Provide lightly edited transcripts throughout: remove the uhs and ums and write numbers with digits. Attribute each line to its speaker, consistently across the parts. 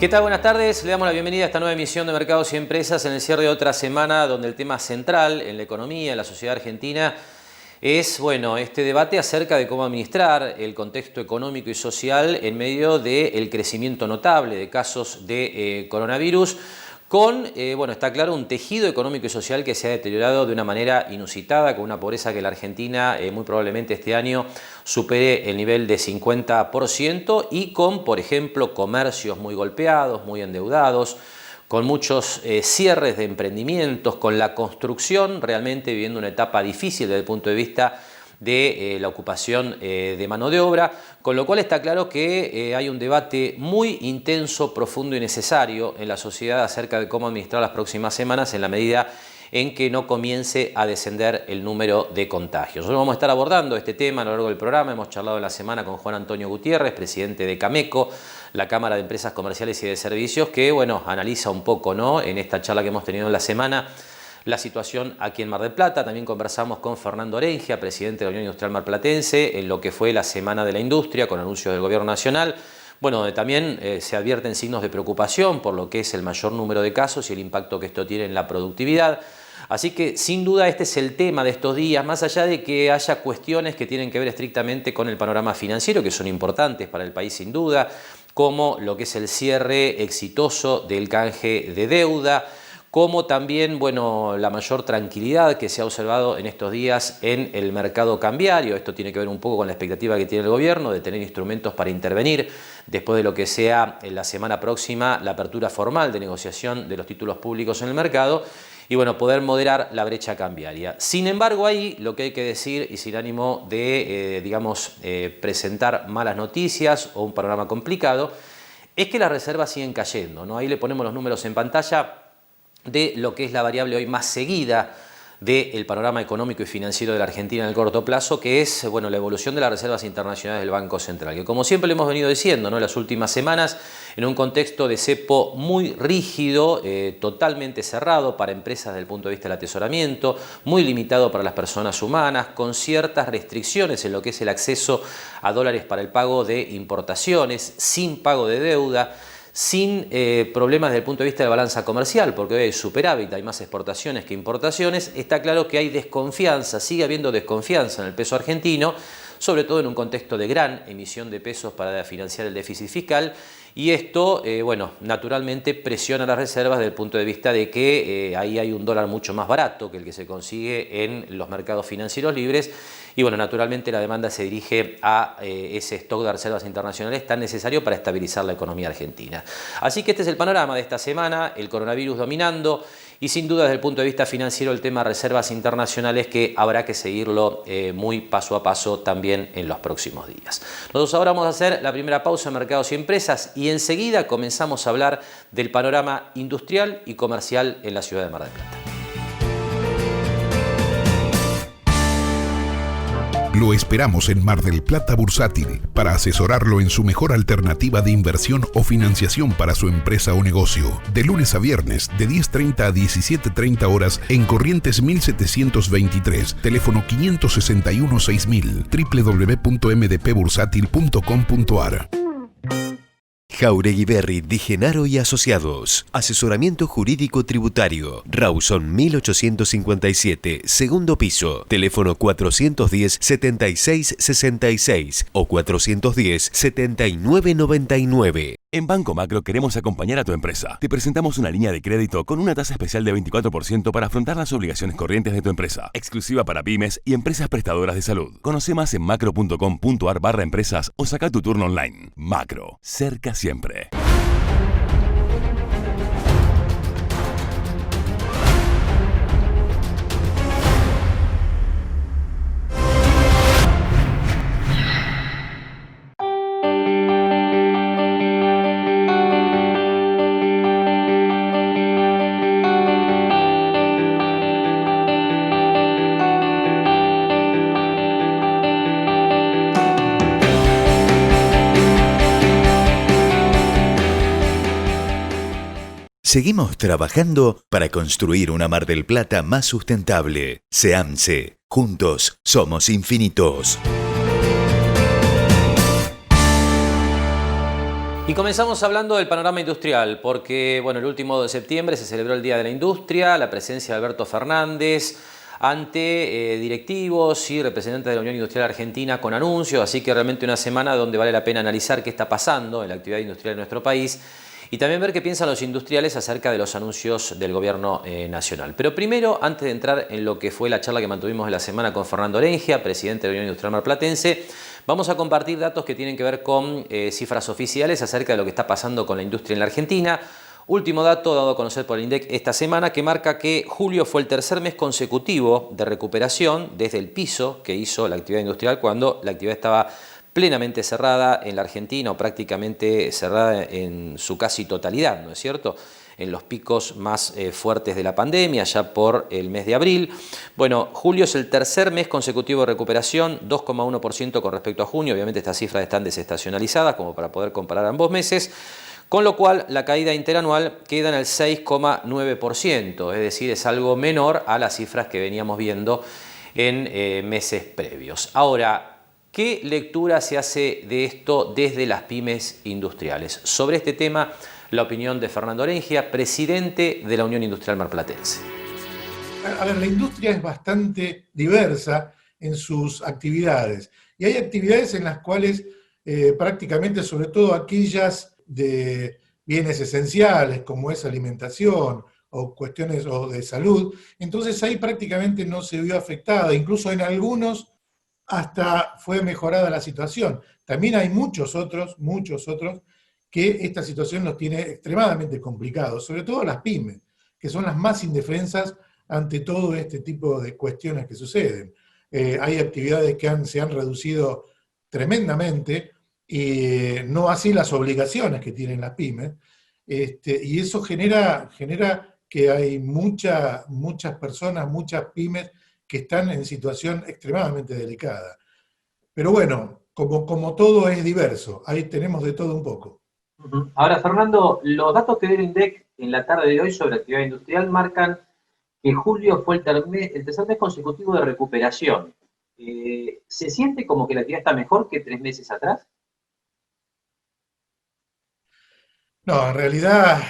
Speaker 1: ¿Qué tal? Buenas tardes. Le damos la bienvenida a esta nueva emisión de Mercados y Empresas en el cierre de otra semana donde el tema central en la economía, en la sociedad argentina, es este debate acerca de cómo administrar el contexto económico y social en medio del crecimiento notable de casos de coronavirus, con, está claro, un tejido económico y social que se ha deteriorado de una manera inusitada, con una pobreza que la Argentina muy probablemente este año supere el nivel de 50% y con, por ejemplo, comercios muy golpeados, muy endeudados, con muchos cierres de emprendimientos, con la construcción realmente viviendo una etapa difícil desde el punto de vista de la ocupación de mano de obra, con lo cual está claro que hay un debate muy intenso, profundo y necesario en la sociedad acerca de cómo administrar las próximas semanas en la medida en que no comience a descender el número de contagios. Nosotros vamos a estar abordando este tema a lo largo del programa. Hemos charlado en la semana con Juan Antonio Gutiérrez, presidente de Cameco, la Cámara de Empresas Comerciales y de Servicios, que analiza un poco, en esta charla que hemos tenido en la semana, la situación aquí en Mar del Plata. También conversamos con Fernando Orengia, presidente de la Unión Industrial Marplatense, en lo que fue la Semana de la Industria, con anuncios del Gobierno Nacional, donde también se advierten signos de preocupación por lo que es el mayor número de casos y el impacto que esto tiene en la productividad. Así que, sin duda, este es el tema de estos días, más allá de que haya cuestiones que tienen que ver estrictamente con el panorama financiero, que son importantes para el país sin duda, como lo que es el cierre exitoso del canje de deuda, como también la mayor tranquilidad que se ha observado en estos días en el mercado cambiario. Esto tiene que ver un poco con la expectativa que tiene el gobierno de tener instrumentos para intervenir después de lo que sea en la semana próxima la apertura formal de negociación de los títulos públicos en el mercado y poder moderar la brecha cambiaria. Sin embargo, ahí lo que hay que decir, y sin ánimo de presentar malas noticias o un panorama complicado, es que las reservas siguen cayendo, ¿no? Ahí le ponemos los números en pantalla de lo que es la variable hoy más seguida del panorama económico y financiero de la Argentina en el corto plazo, que es la evolución de las reservas internacionales del Banco Central, que como siempre le hemos venido diciendo, en las últimas semanas, en un contexto de cepo muy rígido, totalmente cerrado para empresas desde el punto de vista del atesoramiento, muy limitado para las personas humanas, con ciertas restricciones en lo que es el acceso a dólares para el pago de importaciones, sin pago de deuda, sin problemas desde el punto de vista de la balanza comercial, porque hoy hay superávit, hay más exportaciones que importaciones. Está claro que hay desconfianza, sigue habiendo desconfianza en el peso argentino, sobre todo en un contexto de gran emisión de pesos para financiar el déficit fiscal, y esto, naturalmente presiona las reservas desde el punto de vista de que ahí hay un dólar mucho más barato que el que se consigue en los mercados financieros libres, y naturalmente la demanda se dirige a ese stock de reservas internacionales tan necesario para estabilizar la economía argentina. Así que este es el panorama de esta semana, el coronavirus dominando, y sin duda desde el punto de vista financiero el tema de reservas internacionales que habrá que seguirlo muy paso a paso también en los próximos días. Nosotros ahora vamos a hacer la primera pausa en Mercados y Empresas y enseguida comenzamos a hablar del panorama industrial y comercial en la ciudad de Mar del Plata.
Speaker 2: Lo esperamos en Mar del Plata Bursátil para asesorarlo en su mejor alternativa de inversión o financiación para su empresa o negocio. De lunes a viernes, de 10:30 a 17:30 horas en Corrientes 1723, teléfono 561-6000, www.mdpbursátil.com.ar.
Speaker 3: Jauregui Berry Di Genaro y Asociados. Asesoramiento jurídico tributario. Rawson 1857, segundo piso. Teléfono 410-7666 o 410-7999.
Speaker 4: En Banco Macro queremos acompañar a tu empresa. Te presentamos una línea de crédito con una tasa especial de 24% para afrontar las obligaciones corrientes de tu empresa. Exclusiva para pymes y empresas prestadoras de salud. Conoce más en macro.com.ar/empresas o saca tu turno online. Macro. Cerca siempre.
Speaker 3: Seguimos trabajando para construir una Mar del Plata más sustentable. SEAMSE. Juntos somos infinitos.
Speaker 1: Y comenzamos hablando del panorama industrial, porque bueno, el último de septiembre se celebró el Día de la Industria, la presencia de Alberto Fernández ante directivos y representantes de la Unión Industrial Argentina con anuncios, así que realmente una semana donde vale la pena analizar qué está pasando en la actividad industrial de nuestro país y también ver qué piensan los industriales acerca de los anuncios del gobierno nacional. Pero primero, antes de entrar en lo que fue la charla que mantuvimos en la semana con Fernando Orengia, presidente de la Unión Industrial Marplatense, vamos a compartir datos que tienen que ver con cifras oficiales acerca de lo que está pasando con la industria en la Argentina. Último dato dado a conocer por el INDEC esta semana que marca que julio fue el tercer mes consecutivo de recuperación desde el piso que hizo la actividad industrial cuando la actividad estaba plenamente cerrada en la Argentina o prácticamente cerrada en su casi totalidad, ¿no es cierto?, en los picos más fuertes de la pandemia, ya por el mes de abril. Bueno, julio es el tercer mes consecutivo de recuperación, 2,1% con respecto a junio. Obviamente estas cifras están desestacionalizadas como para poder comparar ambos meses, con lo cual la caída interanual queda en el 6,9%, es decir, es algo menor a las cifras que veníamos viendo en meses previos. Ahora, ¿qué lectura se hace de esto desde las pymes industriales? Sobre este tema, la opinión de Fernando Orengia, presidente de la Unión Industrial Marplatense.
Speaker 5: A ver, la industria es bastante diversa en sus actividades. Y hay actividades en las cuales prácticamente, sobre todo aquellas de bienes esenciales, como es alimentación o cuestiones o de salud, entonces ahí prácticamente no se vio afectada. Incluso en algunos hasta fue mejorada la situación. También hay muchos otros que esta situación los tiene extremadamente complicados, sobre todo las pymes, que son las más indefensas ante todo este tipo de cuestiones que suceden. Hay actividades que se han reducido tremendamente, y no así las obligaciones que tienen las pymes, y eso genera que hay muchas personas, muchas pymes que están en situación extremadamente delicada. Pero bueno, como todo es diverso, ahí tenemos de todo un poco.
Speaker 1: Ahora, Fernando, los datos que dio el INDEC en la tarde de hoy sobre actividad industrial marcan que julio fue el tercer mes consecutivo de recuperación. ¿Se siente como que la actividad está mejor que 3 meses atrás?
Speaker 5: No, en realidad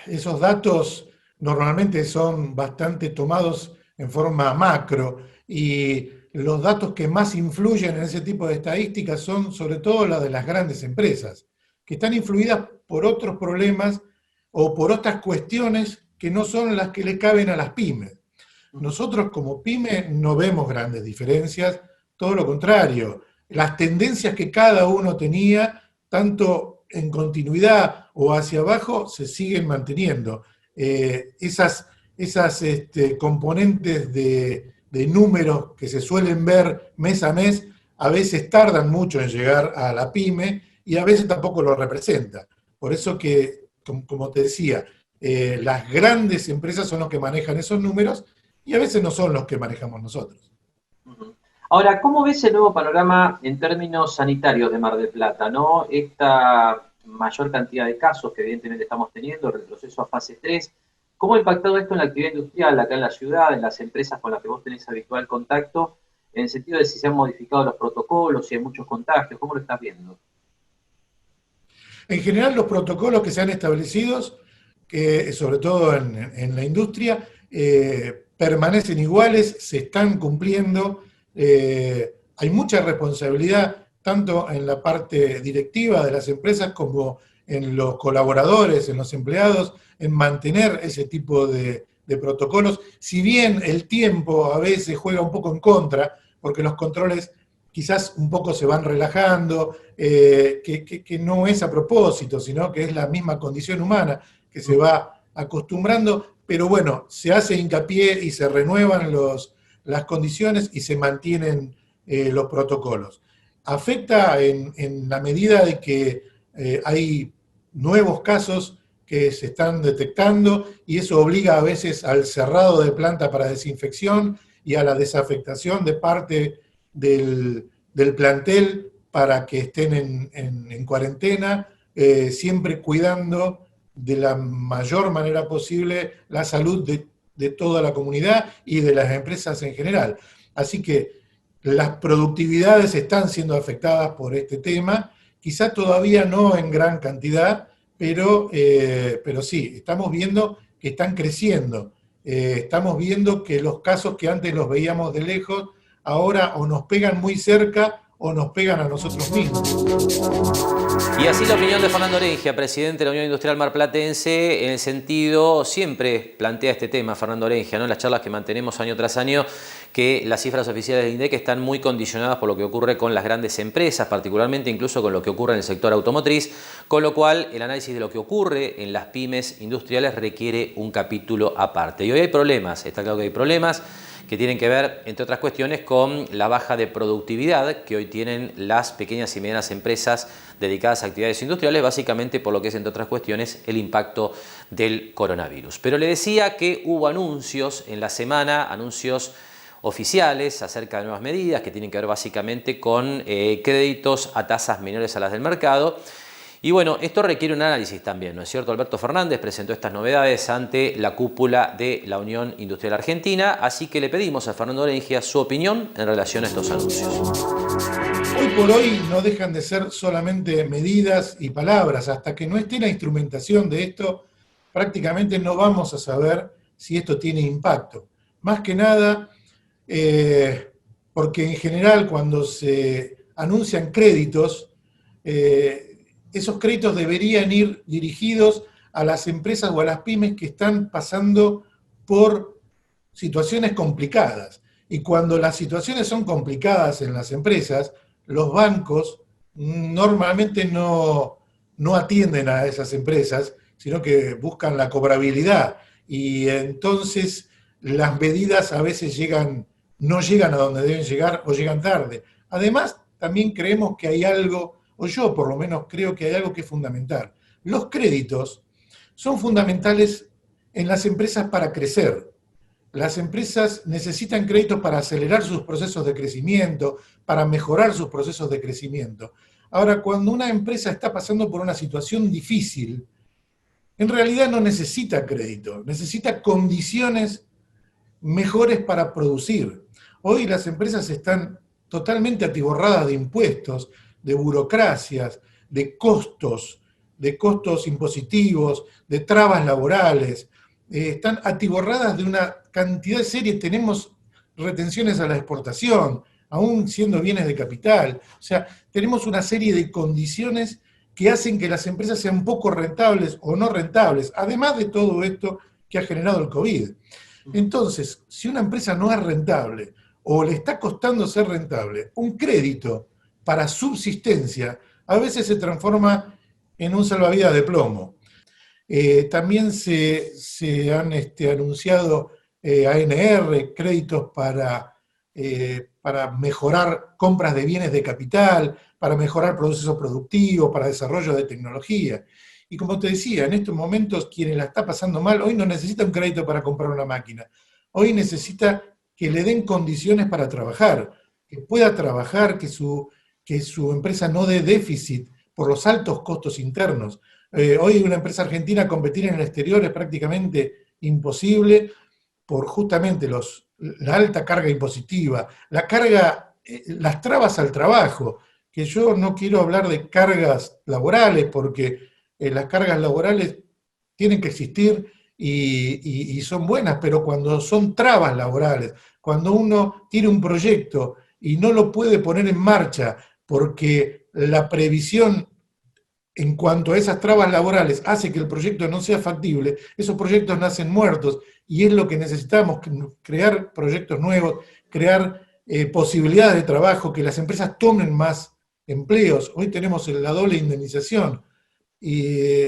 Speaker 5: esos datos normalmente son bastante tomados en forma macro, y los datos que más influyen en ese tipo de estadísticas son sobre todo las de las grandes empresas, que están influidas por otros problemas o por otras cuestiones que no son las que le caben a las pymes. Nosotros como pyme no vemos grandes diferencias, todo lo contrario. Las tendencias que cada uno tenía, tanto en continuidad o hacia abajo, se siguen manteniendo. Esas componentes de números que se suelen ver mes a mes, a veces tardan mucho en llegar a la pyme y a veces tampoco lo representa. Por eso que, como te decía, las grandes empresas son los que manejan esos números y a veces no son los que manejamos nosotros.
Speaker 1: Ahora, ¿cómo ves el nuevo panorama en términos sanitarios de Mar del Plata, ¿no? Esta mayor cantidad de casos que evidentemente estamos teniendo, el retroceso a fase 3, ¿cómo ha impactado esto en la actividad industrial acá en la ciudad, en las empresas con las que vos tenés habitual contacto, en el sentido de si se han modificado los protocolos, si hay muchos contagios? ¿Cómo lo estás viendo?
Speaker 5: En general, los protocolos que se han establecido, que sobre todo en la industria, permanecen iguales, se están cumpliendo. Hay mucha responsabilidad tanto en la parte directiva de las empresas como en los colaboradores, en los empleados, en mantener ese tipo de protocolos, si bien el tiempo a veces juega un poco en contra, porque los controles quizás un poco se van relajando, que no es a propósito, sino que es la misma condición humana que se va acostumbrando, pero bueno, se hace hincapié y se renuevan las condiciones y se mantienen los protocolos. Afecta en la medida de que hay nuevos casos que se están detectando y eso obliga a veces al cerrado de planta para desinfección y a la desafectación de parte del plantel para que estén en cuarentena, siempre cuidando de la mayor manera posible la salud de toda la comunidad y de las empresas en general. Así que las productividades están siendo afectadas por este tema, quizá todavía no en gran cantidad, pero sí, estamos viendo que están creciendo. Estamos viendo que los casos que antes los veíamos de lejos, ahora o nos pegan muy cerca o nos pegan a nosotros mismos.
Speaker 1: Y así la opinión de Fernando Orengia, presidente de la Unión Industrial Marplatense, en el sentido, siempre plantea este tema Fernando Orengia, ¿no? En las charlas que mantenemos año tras año, que las cifras oficiales del INDEC están muy condicionadas por lo que ocurre con las grandes empresas, particularmente incluso con lo que ocurre en el sector automotriz, con lo cual el análisis de lo que ocurre en las pymes industriales requiere un capítulo aparte. Y hoy hay problemas, está claro que hay problemas, que tienen que ver, entre otras cuestiones, con la baja de productividad que hoy tienen las pequeñas y medianas empresas dedicadas a actividades industriales, básicamente por lo que es, entre otras cuestiones, el impacto del coronavirus. Pero le decía que hubo anuncios en la semana, anuncios oficiales acerca de nuevas medidas que tienen que ver básicamente con créditos a tasas menores a las del mercado. Y bueno, esto requiere un análisis también, ¿no es cierto? Alberto Fernández presentó estas novedades ante la cúpula de la Unión Industrial Argentina, así que le pedimos a Fernando Orengia su opinión en relación a estos anuncios.
Speaker 5: Hoy por hoy no dejan de ser solamente medidas y palabras. Hasta que no esté la instrumentación de esto, prácticamente no vamos a saber si esto tiene impacto. Más que nada, porque en general cuando se anuncian créditos, esos créditos deberían ir dirigidos a las empresas o a las pymes que están pasando por situaciones complicadas. Y cuando las situaciones son complicadas en las empresas, los bancos normalmente no atienden a esas empresas, sino que buscan la cobrabilidad. Y entonces las medidas a veces no llegan a donde deben llegar o llegan tarde. Además, también creemos que hay algo, o yo por lo menos creo que hay algo que es fundamental. Los créditos son fundamentales en las empresas para crecer. Las empresas necesitan créditos para acelerar sus procesos de crecimiento, para mejorar sus procesos de crecimiento. Ahora, cuando una empresa está pasando por una situación difícil, en realidad no necesita crédito, necesita condiciones mejores para producir. Hoy las empresas están totalmente atiborradas de impuestos, de burocracias, de costos impositivos, de trabas laborales. Están atiborradas de una cantidad de series. Tenemos retenciones a la exportación, aún siendo bienes de capital. O sea, tenemos una serie de condiciones que hacen que las empresas sean poco rentables o no rentables, además de todo esto que ha generado el COVID. Entonces, si una empresa no es rentable o le está costando ser rentable, un crédito para subsistencia a veces se transforma en un salvavidas de plomo. También se han anunciado ANR, créditos para mejorar compras de bienes de capital, para mejorar procesos productivos, para desarrollo de tecnología. Y como te decía, en estos momentos quien la está pasando mal, hoy no necesita un crédito para comprar una máquina, hoy necesita que le den condiciones para trabajar, que pueda trabajar, que su empresa no dé déficit por los altos costos internos. Hoy una empresa argentina competir en el exterior es prácticamente imposible por justamente la alta carga impositiva, las trabas al trabajo, que yo no quiero hablar de cargas laborales, porque las cargas laborales tienen que existir y son buenas, pero cuando son trabas laborales, cuando uno tiene un proyecto y no lo puede poner en marcha porque la previsión en cuanto a esas trabas laborales hace que el proyecto no sea factible, esos proyectos nacen muertos y es lo que necesitamos, crear proyectos nuevos, crear posibilidades de trabajo, que las empresas tomen más empleos. Hoy tenemos la doble indemnización y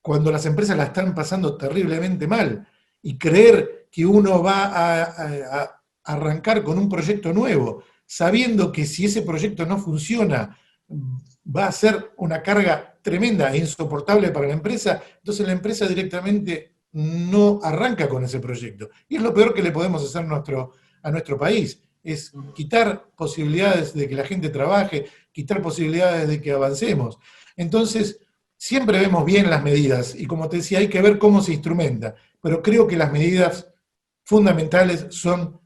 Speaker 5: cuando las empresas la están pasando terriblemente mal y creer que uno va a arrancar con un proyecto nuevo, sabiendo que si ese proyecto no funciona va a ser una carga tremenda e insoportable para la empresa, entonces la empresa directamente no arranca con ese proyecto. Y es lo peor que le podemos hacer a nuestro país, es quitar posibilidades de que la gente trabaje, quitar posibilidades de que avancemos. Entonces, siempre vemos bien las medidas, y como te decía, hay que ver cómo se instrumenta, pero creo que las medidas fundamentales son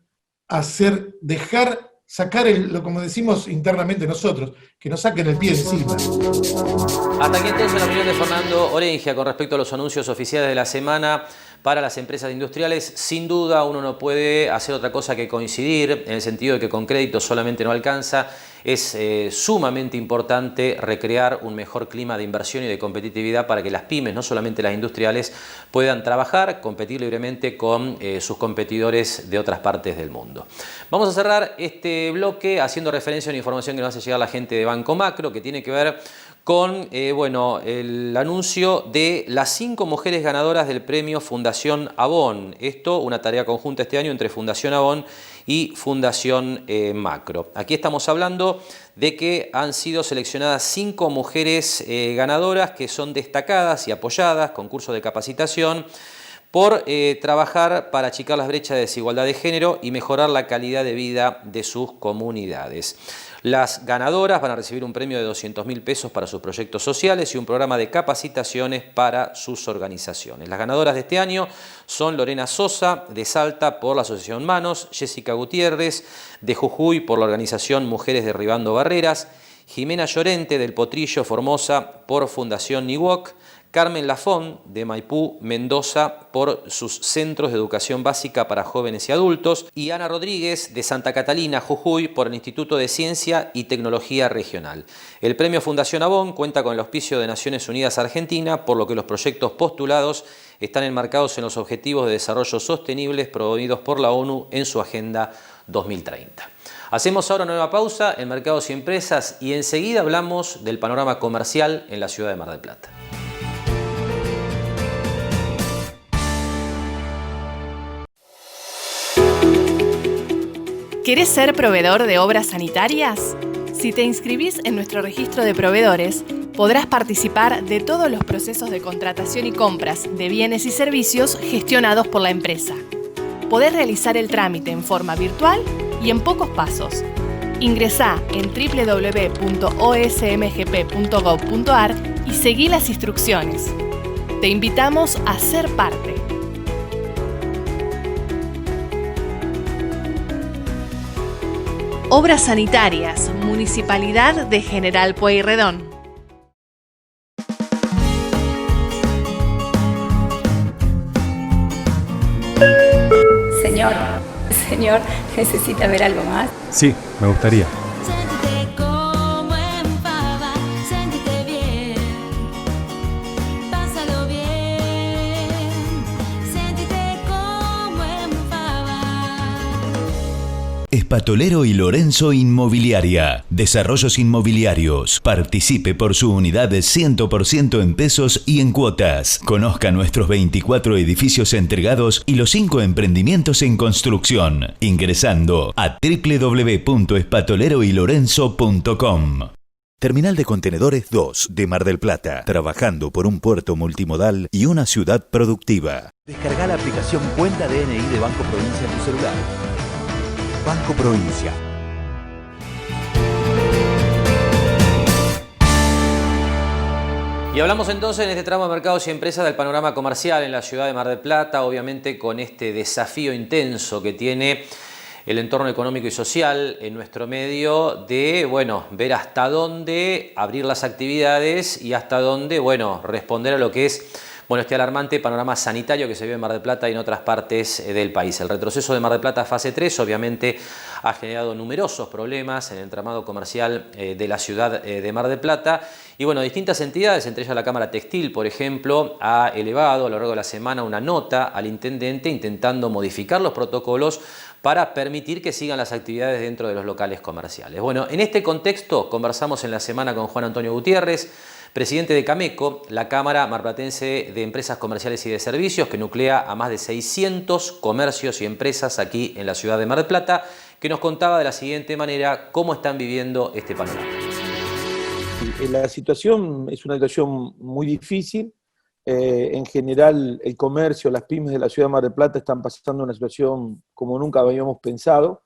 Speaker 5: dejar sacar, como decimos internamente nosotros, que nos saquen el pie de encima.
Speaker 1: Hasta aquí entonces la opinión de Fernando Orengia con respecto a los anuncios oficiales de la semana para las empresas industriales. Sin duda uno no puede hacer otra cosa que coincidir en el sentido de que con crédito solamente no alcanza. Es sumamente importante recrear un mejor clima de inversión y de competitividad para que las pymes, no solamente las industriales, puedan trabajar, competir libremente con sus competidores de otras partes del mundo. Vamos a cerrar este bloque haciendo referencia a una información que nos hace llegar la gente de Banco Macro, que tiene que ver con el anuncio de las 5 mujeres ganadoras del premio Fundación Avon. Esto, una tarea conjunta este año entre Fundación Avon y Fundación Macro. Aquí estamos hablando de que han sido seleccionadas 5 mujeres ganadoras que son destacadas y apoyadas, concursos de capacitación, por trabajar para achicar las brechas de desigualdad de género y mejorar la calidad de vida de sus comunidades. Las ganadoras van a recibir un premio de 200.000 pesos para sus proyectos sociales y un programa de capacitaciones para sus organizaciones. Las ganadoras de este año son Lorena Sosa, de Salta, por la Asociación Manos, Jessica Gutiérrez, de Jujuy, por la organización Mujeres Derribando Barreras, Jimena Llorente, del Potrillo, Formosa, por Fundación Niwok, Carmen Lafón, de Maipú, Mendoza, por sus centros de educación básica para jóvenes y adultos, y Ana Rodríguez, de Santa Catalina, Jujuy, por el Instituto de Ciencia y Tecnología Regional. El premio Fundación Avon cuenta con el auspicio de Naciones Unidas Argentina, por lo que los proyectos postulados están enmarcados en los Objetivos de Desarrollo Sostenibles promovidos por la ONU en su Agenda 2030. Hacemos ahora una nueva pausa en Mercados y Empresas y enseguida hablamos del panorama comercial en la ciudad de Mar del Plata.
Speaker 6: ¿Querés ser proveedor de obras sanitarias? Si te inscribís en nuestro registro de proveedores, podrás participar de todos los procesos de contratación y compras de bienes y servicios gestionados por la empresa. Podés realizar el trámite en forma virtual y en pocos pasos. Ingresá en www.osmgp.gov.ar y seguí las instrucciones. Te invitamos a ser parte. Obras Sanitarias, Municipalidad de General Pueyrredón.
Speaker 7: Señor, ¿necesita ver algo más?
Speaker 8: Sí, me gustaría.
Speaker 9: Siéntete como en Pava, siéntete bien, pásalo bien, siéntete como en Pava.
Speaker 3: Espatolero y Lorenzo Inmobiliaria. Desarrollos inmobiliarios. Participe por su unidad de 100% en pesos y en cuotas. Conozca nuestros 24 edificios entregados y los 5 emprendimientos en construcción. Ingresando a www.espatoleroylorenzo.com. Terminal de Contenedores 2 de Mar del Plata. Trabajando por un puerto multimodal y una ciudad productiva.
Speaker 10: Descarga la aplicación Cuenta DNI de Banco Provincia en tu celular. Banco Provincia.
Speaker 1: Y hablamos entonces en este tramo de Mercados y Empresas del panorama comercial en la ciudad de Mar del Plata, obviamente con este desafío intenso que tiene el entorno económico y social en nuestro medio de, ver hasta dónde abrir las actividades y hasta dónde, responder a lo que es este alarmante panorama sanitario que se vive en Mar del Plata y en otras partes del país. El retroceso de Mar del Plata fase 3 obviamente ha generado numerosos problemas en el entramado comercial de la ciudad de Mar del Plata y distintas entidades, entre ellas la Cámara Textil, por ejemplo, ha elevado a lo largo de la semana una nota al intendente intentando modificar los protocolos para permitir que sigan las actividades dentro de los locales comerciales. En este contexto conversamos en la semana con Juan Antonio Gutiérrez, presidente de CAMECO, la Cámara Marplatense de Empresas Comerciales y de Servicios, que nuclea a más de 600 comercios y empresas aquí en la ciudad de Mar del Plata, que nos contaba de la siguiente manera cómo están viviendo este panorama.
Speaker 11: La situación es una situación muy difícil. En general, el comercio, las pymes de la ciudad de Mar del Plata están pasando una situación como nunca habíamos pensado.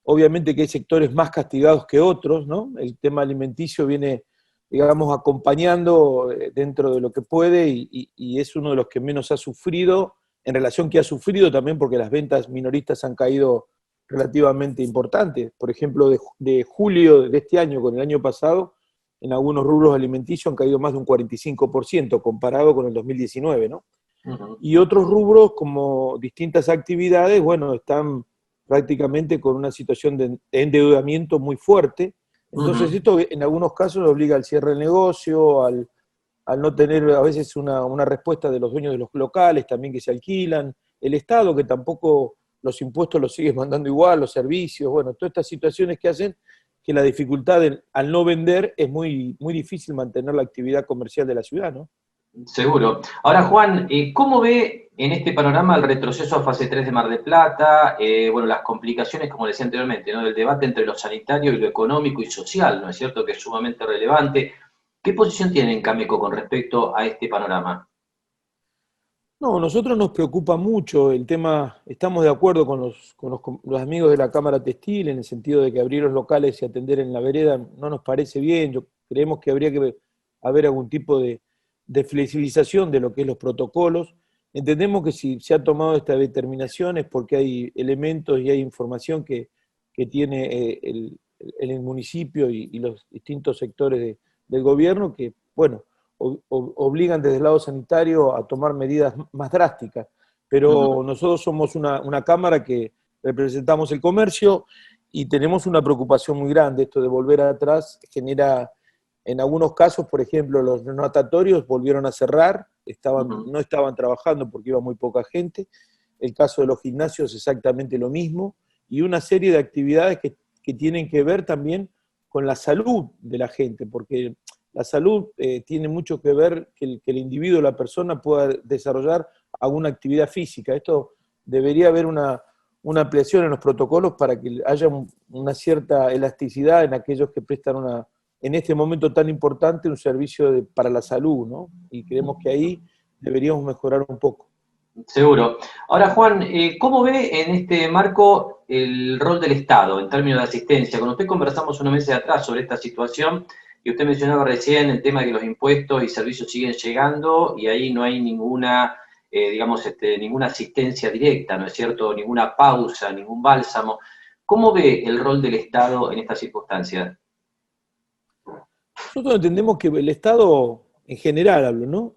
Speaker 11: Obviamente que hay sectores más castigados que otros, ¿no? El tema alimenticio viene, acompañando dentro de lo que puede y es uno de los que menos ha sufrido, en relación que ha sufrido también porque las ventas minoristas han caído relativamente importantes. Por ejemplo, de julio de este año con el año pasado, en algunos rubros alimenticios han caído más de un 45% comparado con el 2019, ¿no? Y otros rubros, como distintas actividades, bueno, están prácticamente con una situación de endeudamiento muy fuerte. Entonces esto en algunos casos obliga al cierre del negocio, al no tener a veces una respuesta de los dueños de los locales también que se alquilan, el Estado que tampoco los impuestos los sigue mandando igual, los servicios, bueno, todas estas situaciones que hacen que la dificultad al no vender es muy, muy difícil mantener la actividad comercial de la ciudad, ¿no?
Speaker 1: Seguro. Ahora, Juan, ¿cómo ve en este panorama el retroceso a fase 3 de Mar del Plata? Bueno, las complicaciones, como decía anteriormente, ¿no? Del debate entre lo sanitario y lo económico y social, ¿no es cierto? Que es sumamente relevante. ¿Qué posición tiene Cameco con respecto a este panorama?
Speaker 11: No, nosotros nos preocupa mucho el tema, estamos de acuerdo con los amigos de la Cámara Textil en el sentido de que abrir los locales y atender en la vereda no nos parece bien, creemos que habría que haber algún tipo de flexibilización de lo que es los protocolos. Entendemos que si se ha tomado esta determinación es porque hay elementos y hay información que tiene el municipio y los distintos sectores del gobierno que, bueno, obligan desde el lado sanitario a tomar medidas más drásticas. Pero nosotros somos una cámara que representamos el comercio y tenemos una preocupación muy grande. Esto de volver atrás genera, en algunos casos, por ejemplo, los natatorios volvieron a cerrar, no estaban trabajando porque iba muy poca gente. El caso de los gimnasios exactamente lo mismo. Y una serie de actividades que tienen que ver también con la salud de la gente, porque la salud tiene mucho que ver que el individuo, la persona, pueda desarrollar alguna actividad física. Esto debería haber una ampliación en los protocolos para que haya una cierta elasticidad en aquellos que prestan en este momento tan importante un servicio para la salud, ¿no? Y creemos que ahí deberíamos mejorar un poco.
Speaker 1: Seguro. Ahora, Juan, ¿cómo ve en este marco el rol del Estado en términos de asistencia? Con usted conversamos unos meses atrás sobre esta situación y usted mencionaba recién el tema de que los impuestos y servicios siguen llegando y ahí no hay ninguna, ninguna asistencia directa, ¿no es cierto? Ninguna pausa, ningún bálsamo. ¿Cómo ve el rol del Estado en estas circunstancias?
Speaker 11: Nosotros entendemos que el Estado, en general hablo, ¿no?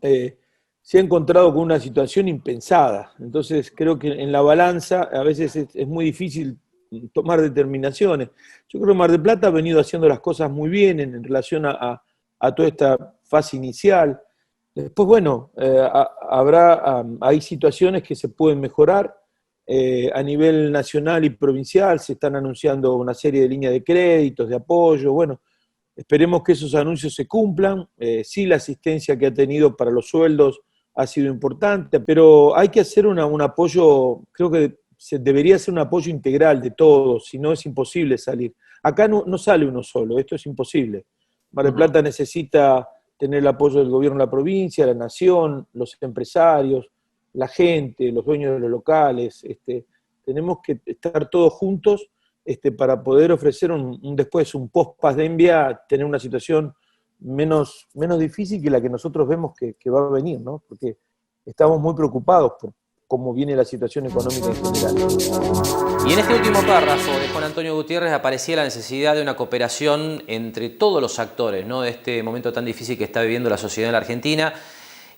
Speaker 11: Se ha encontrado con una situación impensada. Entonces creo que en la balanza a veces es muy difícil tomar determinaciones. Yo creo que Mar del Plata ha venido haciendo las cosas muy bien en relación a toda esta fase inicial. Después, bueno, hay situaciones que se pueden mejorar. A nivel nacional y provincial se están anunciando una serie de líneas de créditos, de apoyo. Bueno, esperemos que esos anuncios se cumplan. Sí, la asistencia que ha tenido para los sueldos ha sido importante, pero hay que hacer un apoyo, creo que debería ser un apoyo integral de todos, si no es imposible salir. Acá no sale uno solo, esto es imposible. Mar del Plata necesita tener el apoyo del gobierno de la provincia, la nación, los empresarios, la gente, los dueños de los locales. Tenemos que estar todos juntos para poder ofrecer después un post-pandemia, tener una situación menos difícil que la que nosotros vemos que va a venir, ¿no? Porque estamos muy preocupados por cómo viene la situación económica en general.
Speaker 1: Y en este último párrafo de Juan Antonio Gutiérrez aparecía la necesidad de una cooperación entre todos los actores, ¿no? De este momento tan difícil que está viviendo la sociedad en la Argentina.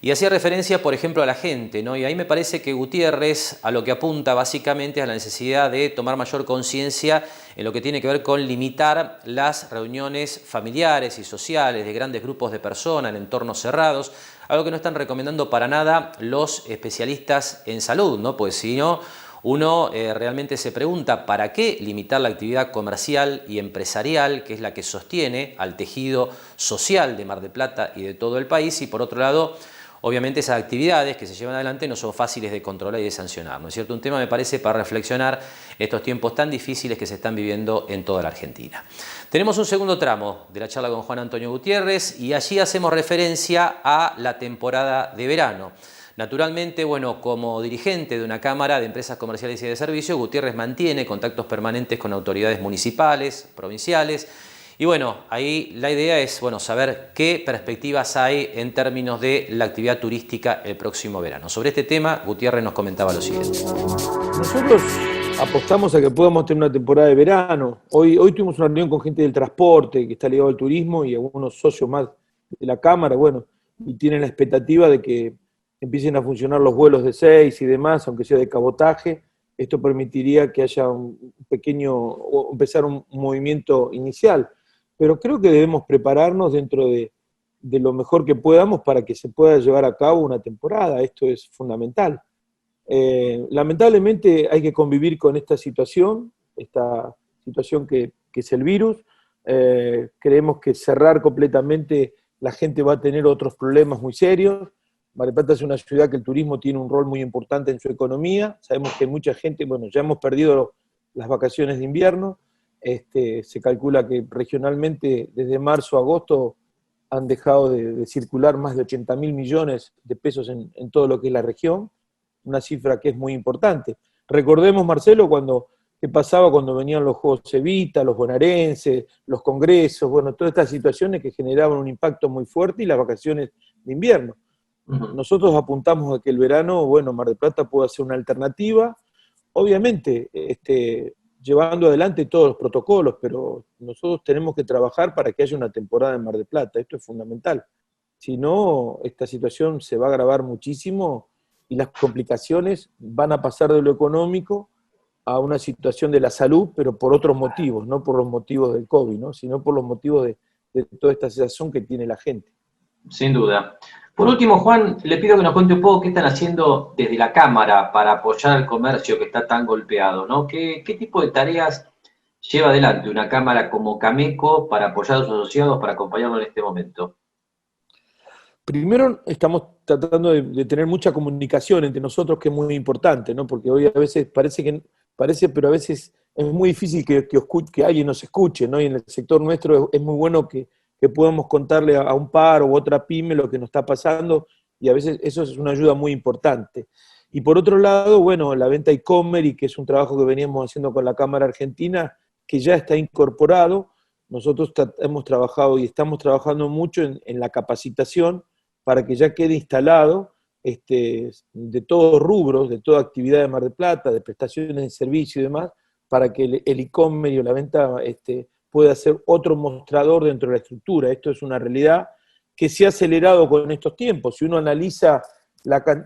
Speaker 1: Y hacía referencia, por ejemplo, a la gente, ¿no? Y ahí me parece que Gutiérrez a lo que apunta básicamente es a la necesidad de tomar mayor conciencia en lo que tiene que ver con limitar las reuniones familiares y sociales de grandes grupos de personas en entornos cerrados, algo que no están recomendando para nada los especialistas en salud, ¿no? Pues si no, uno realmente se pregunta ¿para qué limitar la actividad comercial y empresarial, que es la que sostiene al tejido social de Mar del Plata y de todo el país? Y por otro lado, obviamente esas actividades que se llevan adelante no son fáciles de controlar y de sancionar, ¿no es cierto? Un tema, me parece, para reflexionar estos tiempos tan difíciles que se están viviendo en toda la Argentina. Tenemos un segundo tramo de la charla con Juan Antonio Gutiérrez y allí hacemos referencia a la temporada de verano. Naturalmente, bueno, como dirigente de una Cámara de Empresas Comerciales y de Servicios, Gutiérrez mantiene contactos permanentes con autoridades municipales, provinciales. Y bueno, ahí la idea es saber qué perspectivas hay en términos de la actividad turística el próximo verano. Sobre este tema, Gutiérrez nos comentaba lo siguiente.
Speaker 11: Nosotros apostamos a que podamos tener una temporada de verano. Hoy tuvimos una reunión con gente del transporte que está ligado al turismo y algunos socios más de la Cámara, bueno, y tienen la expectativa de que empiecen a funcionar los vuelos de 6 y demás, aunque sea de cabotaje. Esto permitiría que haya un pequeño, o empezar un movimiento inicial. Pero creo que debemos prepararnos dentro de lo mejor que podamos para que se pueda llevar a cabo una temporada. Esto es fundamental. Lamentablemente hay que convivir con esta situación que es el virus. Creemos que cerrar completamente, la gente va a tener otros problemas muy serios. Mar del Plata es una ciudad que el turismo tiene un rol muy importante en su economía. Sabemos que mucha gente, bueno, ya hemos perdido las vacaciones de invierno. Se calcula que regionalmente desde marzo a agosto han dejado de circular más de 80.000 millones de pesos en todo lo que es la región, una cifra que es muy importante. Recordemos, Marcelo, qué pasaba cuando venían los Juegos Evita, los bonaerenses, los congresos, bueno, todas estas situaciones que generaban un impacto muy fuerte y las vacaciones de invierno. Nosotros apuntamos a que el verano, bueno, Mar del Plata pueda ser una alternativa, obviamente llevando adelante todos los protocolos, pero nosotros tenemos que trabajar para que haya una temporada en Mar del Plata, esto es fundamental. Si no, esta situación se va a agravar muchísimo y las complicaciones van a pasar de lo económico a una situación de la salud, pero por otros motivos, no por los motivos del COVID, ¿no? Sino por los motivos de toda esta sensación que tiene la gente.
Speaker 1: Sin duda. Por último, Juan, le pido que nos cuente un poco qué están haciendo desde la Cámara para apoyar al comercio que está tan golpeado, ¿no? ¿Qué tipo de tareas lleva adelante una Cámara como Cameco para apoyar a sus asociados, para acompañarlos en este momento?
Speaker 11: Primero, estamos tratando de tener mucha comunicación entre nosotros, que es muy importante, ¿no? Porque hoy a veces parece, pero a veces es muy difícil que alguien nos escuche, ¿no? Y en el sector nuestro es muy bueno que podamos contarle a un par o otra pyme lo que nos está pasando, y a veces eso es una ayuda muy importante. Y por otro lado, bueno, la venta e-commerce, y que es un trabajo que veníamos haciendo con la Cámara Argentina, que ya está incorporado. Nosotros hemos trabajado y estamos trabajando mucho en la capacitación para que ya quede instalado de todos rubros, de toda actividad de Mar del Plata, de prestaciones de servicio y demás, para que el e-commerce o la venta pueda ser otro mostrador dentro de la estructura. Esto es una realidad que se ha acelerado con estos tiempos. Si uno analiza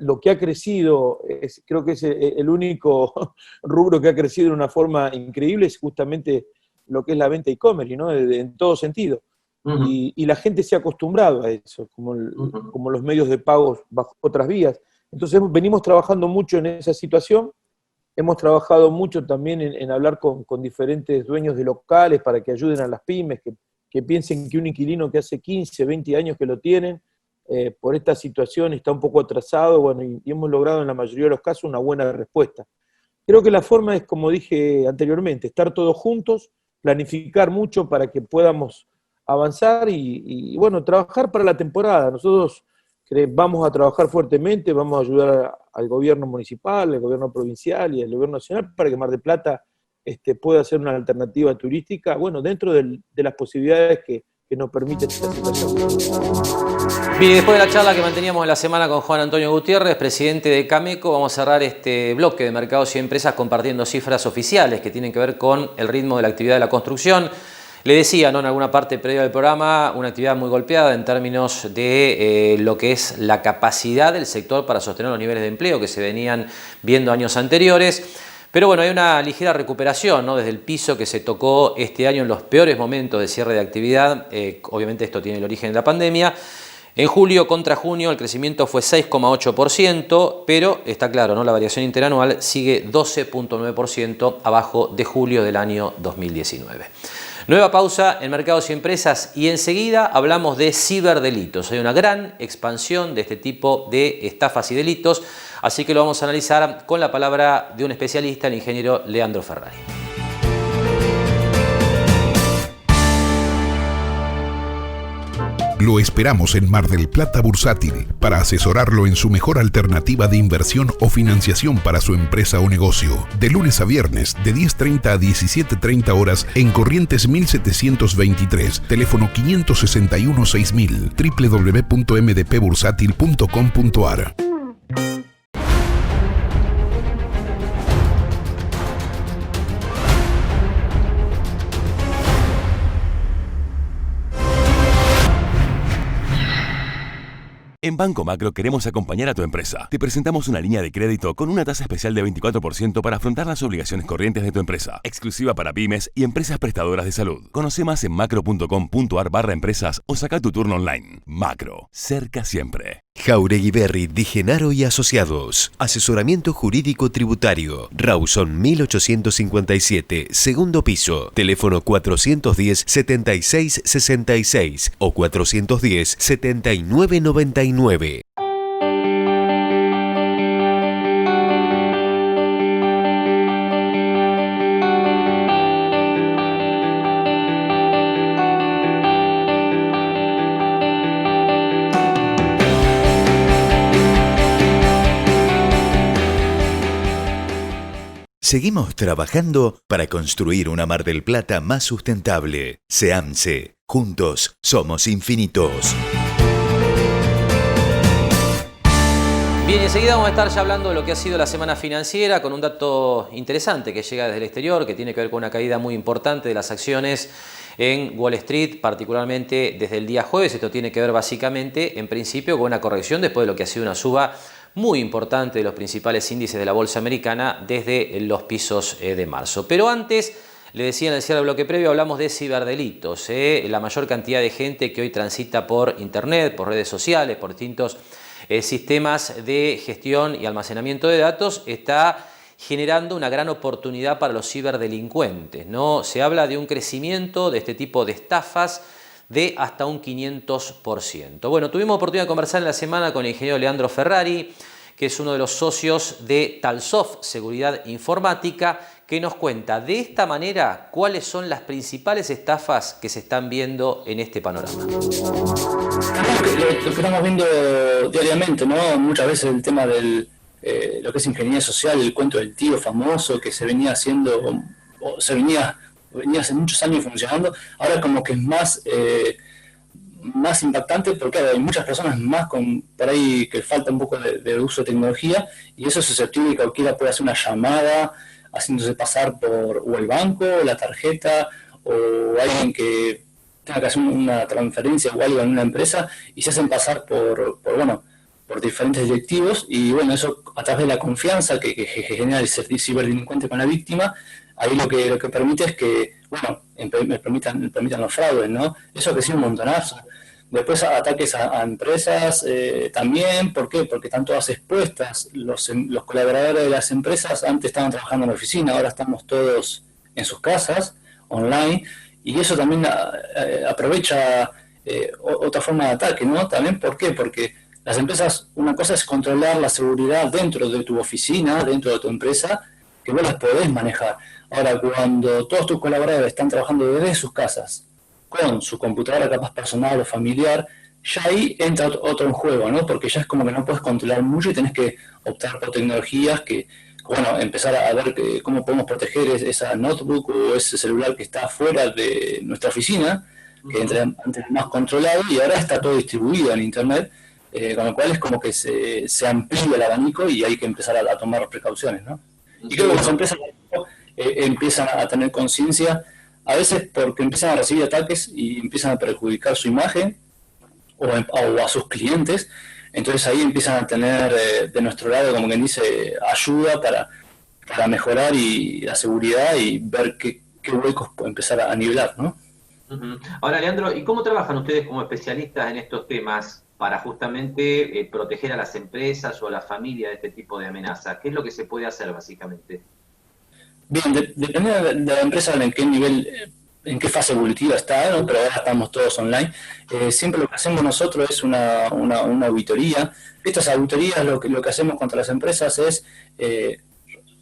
Speaker 11: lo que ha crecido, creo que es el único rubro que ha crecido de una forma increíble, es justamente lo que es la venta e-commerce, ¿no? En todo sentido. Uh-huh. Y la gente se ha acostumbrado a eso, como los medios de pago bajo otras vías. Entonces venimos trabajando mucho en esa situación. Hemos trabajado mucho también en hablar con diferentes dueños de locales para que ayuden a las pymes, que piensen que un inquilino que hace 15, 20 años que lo tienen, por esta situación está un poco atrasado, bueno, y hemos logrado en la mayoría de los casos una buena respuesta. Creo que la forma es, como dije anteriormente, estar todos juntos, planificar mucho para que podamos avanzar y bueno, trabajar para la temporada. Nosotros vamos a trabajar fuertemente, vamos a ayudar al gobierno municipal, al gobierno provincial y al gobierno nacional para que Mar del Plata pueda ser una alternativa turística, bueno, dentro de las posibilidades que nos permite esta situación.
Speaker 1: Bien, después de la charla que manteníamos en la semana con Juan Antonio Gutiérrez, presidente de Cameco, vamos a cerrar este bloque de Mercados y Empresas compartiendo cifras oficiales que tienen que ver con el ritmo de la actividad de la construcción. Le decía, ¿no?, en alguna parte previa del programa, una actividad muy golpeada en términos de lo que es la capacidad del sector para sostener los niveles de empleo que se venían viendo años anteriores. Pero bueno, hay una ligera recuperación, ¿no?, desde el piso que se tocó este año en los peores momentos de cierre de actividad. Obviamente esto tiene el origen de la pandemia. En julio contra junio el crecimiento fue 6,8%, pero está claro, ¿no?, la variación interanual sigue 12,9% abajo de julio del año 2019. Nueva pausa en Mercados y Empresas y enseguida hablamos de ciberdelitos. Hay una gran expansión de este tipo de estafas y delitos, así que lo vamos a analizar con la palabra de un especialista, el ingeniero Leandro Ferrari.
Speaker 2: Lo esperamos en Mar del Plata Bursátil para asesorarlo en su mejor alternativa de inversión o financiación para su empresa o negocio. De lunes a viernes, de 10:30 a 17:30 horas en Corrientes 1723, teléfono 561-6000, www.mdpbursátil.com.ar.
Speaker 4: En Banco Macro queremos acompañar a tu empresa. Te presentamos una línea de crédito con una tasa especial de 24% para afrontar las obligaciones corrientes de tu empresa, exclusiva para pymes y empresas prestadoras de salud. Conoce más en macro.com.ar/empresas o saca tu turno online. Macro, cerca siempre.
Speaker 8: Jauregui Berri, Di Genaro y Asociados. Asesoramiento jurídico tributario. Rawson 1857, segundo piso. Teléfono 410-7666 o 410-7999. Seguimos trabajando para construir una Mar del Plata más sustentable. SEAMSE. Juntos somos infinitos.
Speaker 1: Bien, enseguida vamos a estar ya hablando de lo que ha sido la semana financiera con un dato interesante que llega desde el exterior, que tiene que ver con una caída muy importante de las acciones en Wall Street, particularmente desde el día jueves. Esto tiene que ver básicamente, en principio, con una corrección después de lo que ha sido una suba muy importante de los principales índices de la bolsa americana desde los pisos de marzo. Pero antes, le decía en el cierre del bloque previo, hablamos de ciberdelitos. La mayor cantidad de gente que hoy transita por internet, por redes sociales, por distintos sistemas de gestión y almacenamiento de datos, está generando una gran oportunidad para los ciberdelincuentes, ¿no? Se habla de un crecimiento de este tipo de estafas de hasta un 500%. Bueno, tuvimos oportunidad de conversar en la semana con el ingeniero Leandro Ferrari, que es uno de los socios de Talsoft Seguridad Informática, que nos cuenta de esta manera cuáles son las principales estafas que se están viendo en este panorama.
Speaker 12: Lo que estamos viendo diariamente, ¿no? Muchas veces el tema del lo que es ingeniería social, el cuento del tío famoso que se venía haciendo, o venía hace muchos años funcionando, ahora como que es más impactante porque hay muchas personas más por ahí que falta un poco de uso de tecnología, y eso es susceptible que cualquiera pueda hacer una llamada haciéndose pasar por o el banco, o la tarjeta, o alguien que tenga que hacer una transferencia o algo en una empresa y se hacen pasar por diferentes directivos, y bueno, eso a través de la confianza que genera el ciberdelincuente con la víctima. Ahí lo que permite es que, bueno, me permitan los fraudes, ¿no? Eso ha crecido un montonazo. Después ataques a empresas también. ¿Por qué? Porque están todas expuestas. Los colaboradores de las empresas antes estaban trabajando en la oficina, ahora estamos todos en sus casas, online, y eso también aprovecha otra forma de ataque, ¿no? También, ¿por qué? Porque las empresas, una cosa es controlar la seguridad dentro de tu oficina, dentro de tu empresa, que vos las podés manejar. Ahora, cuando todos tus colaboradores están trabajando desde sus casas, con su computadora capaz personal o familiar, ya ahí entra otro en juego, ¿no? Porque ya es como que no puedes controlar mucho y tenés que optar por tecnologías que, bueno, empezar a ver cómo podemos proteger esa notebook o ese celular que está fuera de nuestra oficina, que antes era más controlado y ahora está todo distribuido en Internet, con lo cual es como que se amplía el abanico y hay que empezar a tomar precauciones, ¿no? Y creo que las empresas empiezan a tener conciencia, a veces porque empiezan a recibir ataques y empiezan a perjudicar su imagen o a sus clientes, entonces ahí empiezan a tener de nuestro lado, como quien dice, ayuda para mejorar y la seguridad y ver qué huecos puede empezar a nivelar, ¿no?
Speaker 1: Ahora, Leandro, ¿y cómo trabajan ustedes como especialistas en estos temas para justamente proteger a las empresas o a la familia de este tipo de amenazas? ¿Qué es lo que se puede hacer básicamente?
Speaker 12: Bien, depende de la empresa en qué nivel, en qué fase evolutiva está, ¿no? Pero ahora estamos todos online. Siempre lo que hacemos nosotros es una auditoría. Estas auditorías lo que hacemos contra las empresas es,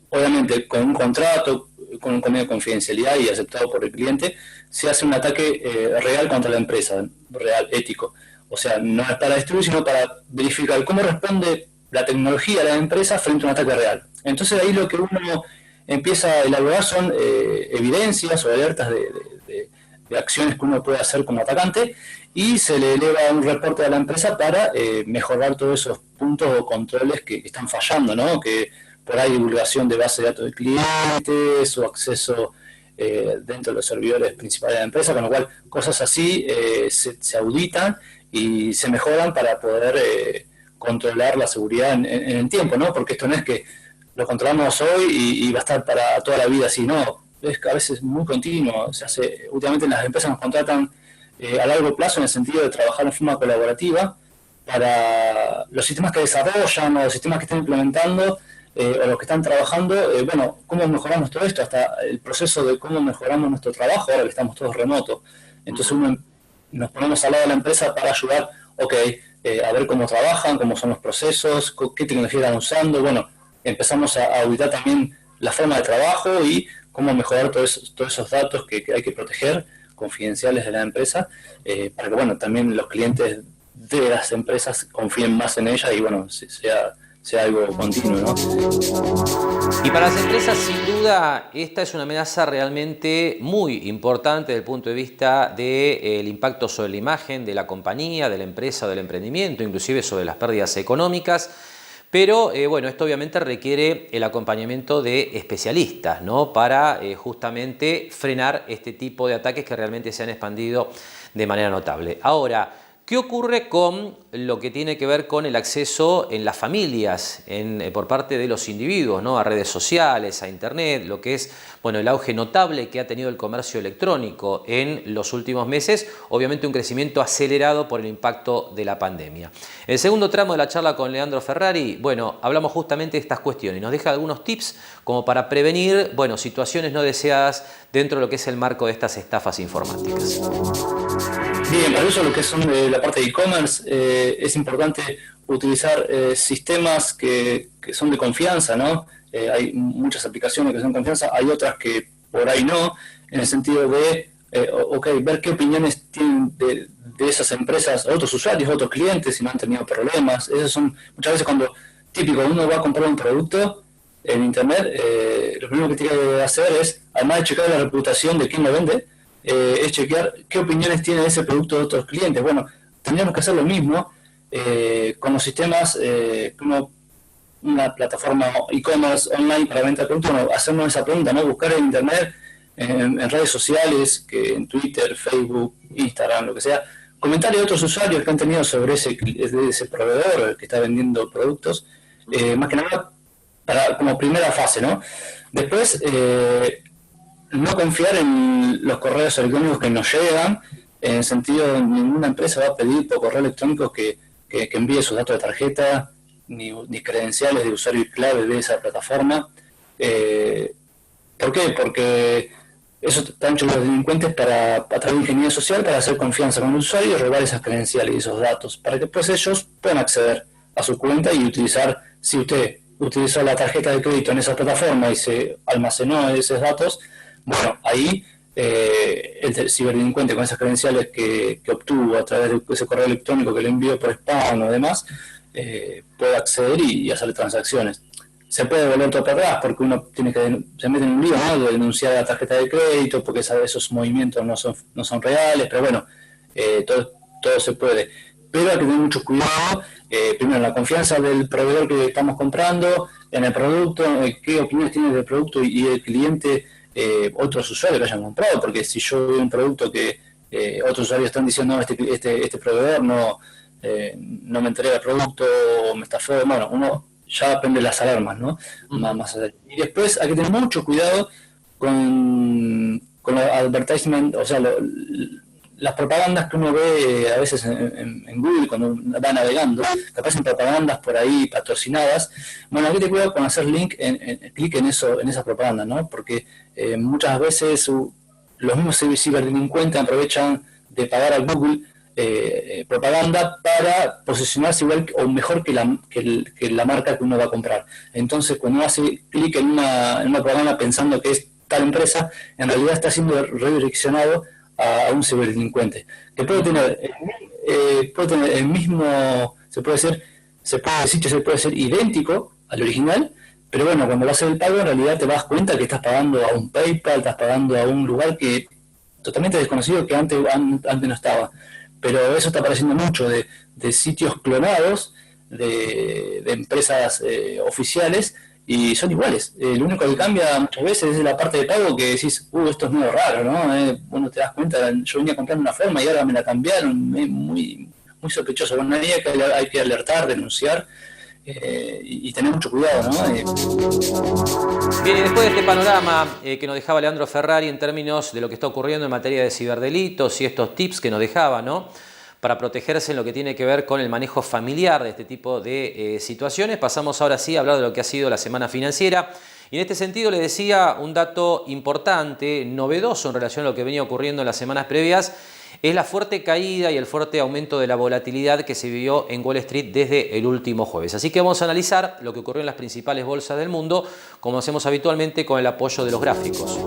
Speaker 12: obviamente, con un contrato, con un convenio de confidencialidad y aceptado por el cliente, se hace un ataque real contra la empresa, real, ético. O sea, no es para destruir, sino para verificar cómo responde la tecnología de la empresa frente a un ataque real. Entonces ahí lo que uno empieza a elaborar son evidencias o alertas de acciones que uno puede hacer como atacante, y se le eleva un reporte a la empresa para mejorar todos esos puntos o controles que están fallando, ¿no? Que por ahí divulgación de base de datos de clientes o acceso dentro de los servidores principales de la empresa, con lo cual cosas así se auditan y se mejoran para poder controlar la seguridad en el tiempo, ¿no? Porque esto no es que lo controlamos hoy y va a estar para toda la vida así, no, es que a veces muy continuo, últimamente las empresas nos contratan a largo plazo en el sentido de trabajar en forma colaborativa para los sistemas que desarrollan o los sistemas que están implementando o los que están trabajando, bueno, cómo mejoramos todo esto, hasta el proceso de cómo mejoramos nuestro trabajo ahora que estamos todos remotos. Entonces nos ponemos al lado de la empresa para ayudar, a ver cómo trabajan, cómo son los procesos, qué tecnología están usando, bueno, empezamos a auditar también la forma de trabajo y cómo mejorar todos esos datos que hay que proteger, confidenciales de la empresa, para que, bueno, también los clientes de las empresas confíen más en ellas y, bueno, sea algo continuo, ¿no?
Speaker 1: Y para las empresas, sin duda, esta es una amenaza realmente muy importante desde el punto de vista del impacto sobre la imagen de la compañía, de la empresa o del emprendimiento, inclusive sobre las pérdidas económicas. Pero, bueno, esto obviamente requiere el acompañamiento de especialistas, ¿no? Para justamente frenar este tipo de ataques que realmente se han expandido de manera notable. Ahora, ¿qué ocurre con lo que tiene que ver con el acceso en las familias, por parte de los individuos, ¿no? A redes sociales, a internet, lo que es, bueno, el auge notable que ha tenido el comercio electrónico en los últimos meses, obviamente un crecimiento acelerado por el impacto de la pandemia. En el segundo tramo de la charla con Leandro Ferrari, bueno, hablamos justamente de estas cuestiones, nos deja algunos tips como para prevenir, bueno, situaciones no deseadas dentro de lo que es el marco de estas estafas informáticas.
Speaker 12: Bien, para eso lo que son la parte de e-commerce, es importante utilizar sistemas que son de confianza, ¿no? Hay muchas aplicaciones que son de confianza, hay otras que por ahí no, en el sentido de, ver qué opiniones tienen de esas empresas otros usuarios, otros clientes, si no han tenido problemas. Esos son, muchas veces cuando, típico, uno va a comprar un producto en internet, lo primero que tiene que hacer es, además de checar la reputación de quien lo vende, es chequear qué opiniones tiene ese producto de otros clientes. Bueno, tendríamos que hacer lo mismo con los sistemas, una plataforma e-commerce online para venta de productos, bueno, hacernos esa pregunta, ¿no? Buscar en internet, en redes sociales, que en Twitter, Facebook, Instagram, lo que sea, comentarios de otros usuarios que han tenido sobre ese proveedor que está vendiendo productos, más que nada como primera fase, ¿no? Después, no confiar en los correos electrónicos que nos llegan, en el sentido de ninguna empresa va a pedir por correo electrónico que envíe sus datos de tarjeta, ni credenciales de usuario y clave de esa plataforma. ¿Por qué? Porque eso están hechos los delincuentes a través de ingeniería social para hacer confianza con el usuario y robar esas credenciales y esos datos, para que después ellos puedan acceder a su cuenta y utilizar, si usted utilizó la tarjeta de crédito en esa plataforma y se almacenó esos datos, bueno, ahí el ciberdelincuente con esas credenciales que obtuvo a través de ese correo electrónico que le envió por spam o demás, puede acceder y hacer transacciones. Se puede volver todo para atrás porque uno se mete en un lío, ¿no? De denunciar la tarjeta de crédito porque esos movimientos no son reales, pero bueno, todo se puede. Pero hay que tener mucho cuidado, primero en la confianza del proveedor que estamos comprando, en el producto, qué opiniones tiene del producto y el cliente, otros usuarios que hayan comprado, porque si yo veo un producto que otros usuarios están diciendo, no, este proveedor no me entrega el producto, me estafó, bueno, uno ya prende las alarmas, ¿no? Más allá. Y después hay que tener mucho cuidado con los advertisement, o sea, las propagandas que uno ve a veces en Google cuando uno va navegando, que aparecen propagandas por ahí patrocinadas. Bueno, hay que tener cuidado con hacer clic en esas propagandas, ¿no? Porque muchas veces los mismos ciberdelincuentes aprovechan de pagar a Google propaganda para posicionarse igual o mejor que la marca que uno va a comprar. Entonces, cuando uno hace clic en una propaganda pensando que es tal empresa, en realidad está siendo redireccionado a un ciberdelincuente que puede tener el mismo, se puede ser idéntico al original, pero bueno, cuando vas a hacer el pago en realidad te das cuenta que estás pagando a un PayPal, estás pagando a un lugar que totalmente desconocido que antes no estaba. Pero eso está apareciendo mucho de sitios clonados de empresas oficiales y son iguales. Lo único que cambia muchas veces es la parte de pago que decís, esto es muy raro, ¿no? Bueno, te das cuenta, yo venía a comprar una forma y ahora me la cambiaron, muy muy sospechoso. Bueno, ahí hay que alertar, denunciar y tener mucho cuidado, ¿no?
Speaker 1: Bien, y después de este panorama que nos dejaba Leandro Ferrari en términos de lo que está ocurriendo en materia de ciberdelitos y estos tips que nos dejaba, ¿no?, para protegerse en lo que tiene que ver con el manejo familiar de este tipo de situaciones, pasamos ahora sí a hablar de lo que ha sido la semana financiera. Y en este sentido le decía un dato importante, novedoso en relación a lo que venía ocurriendo en las semanas previas, es la fuerte caída y el fuerte aumento de la volatilidad que se vivió en Wall Street desde el último jueves. Así que vamos a analizar lo que ocurrió en las principales bolsas del mundo, como hacemos habitualmente con el apoyo de los gráficos.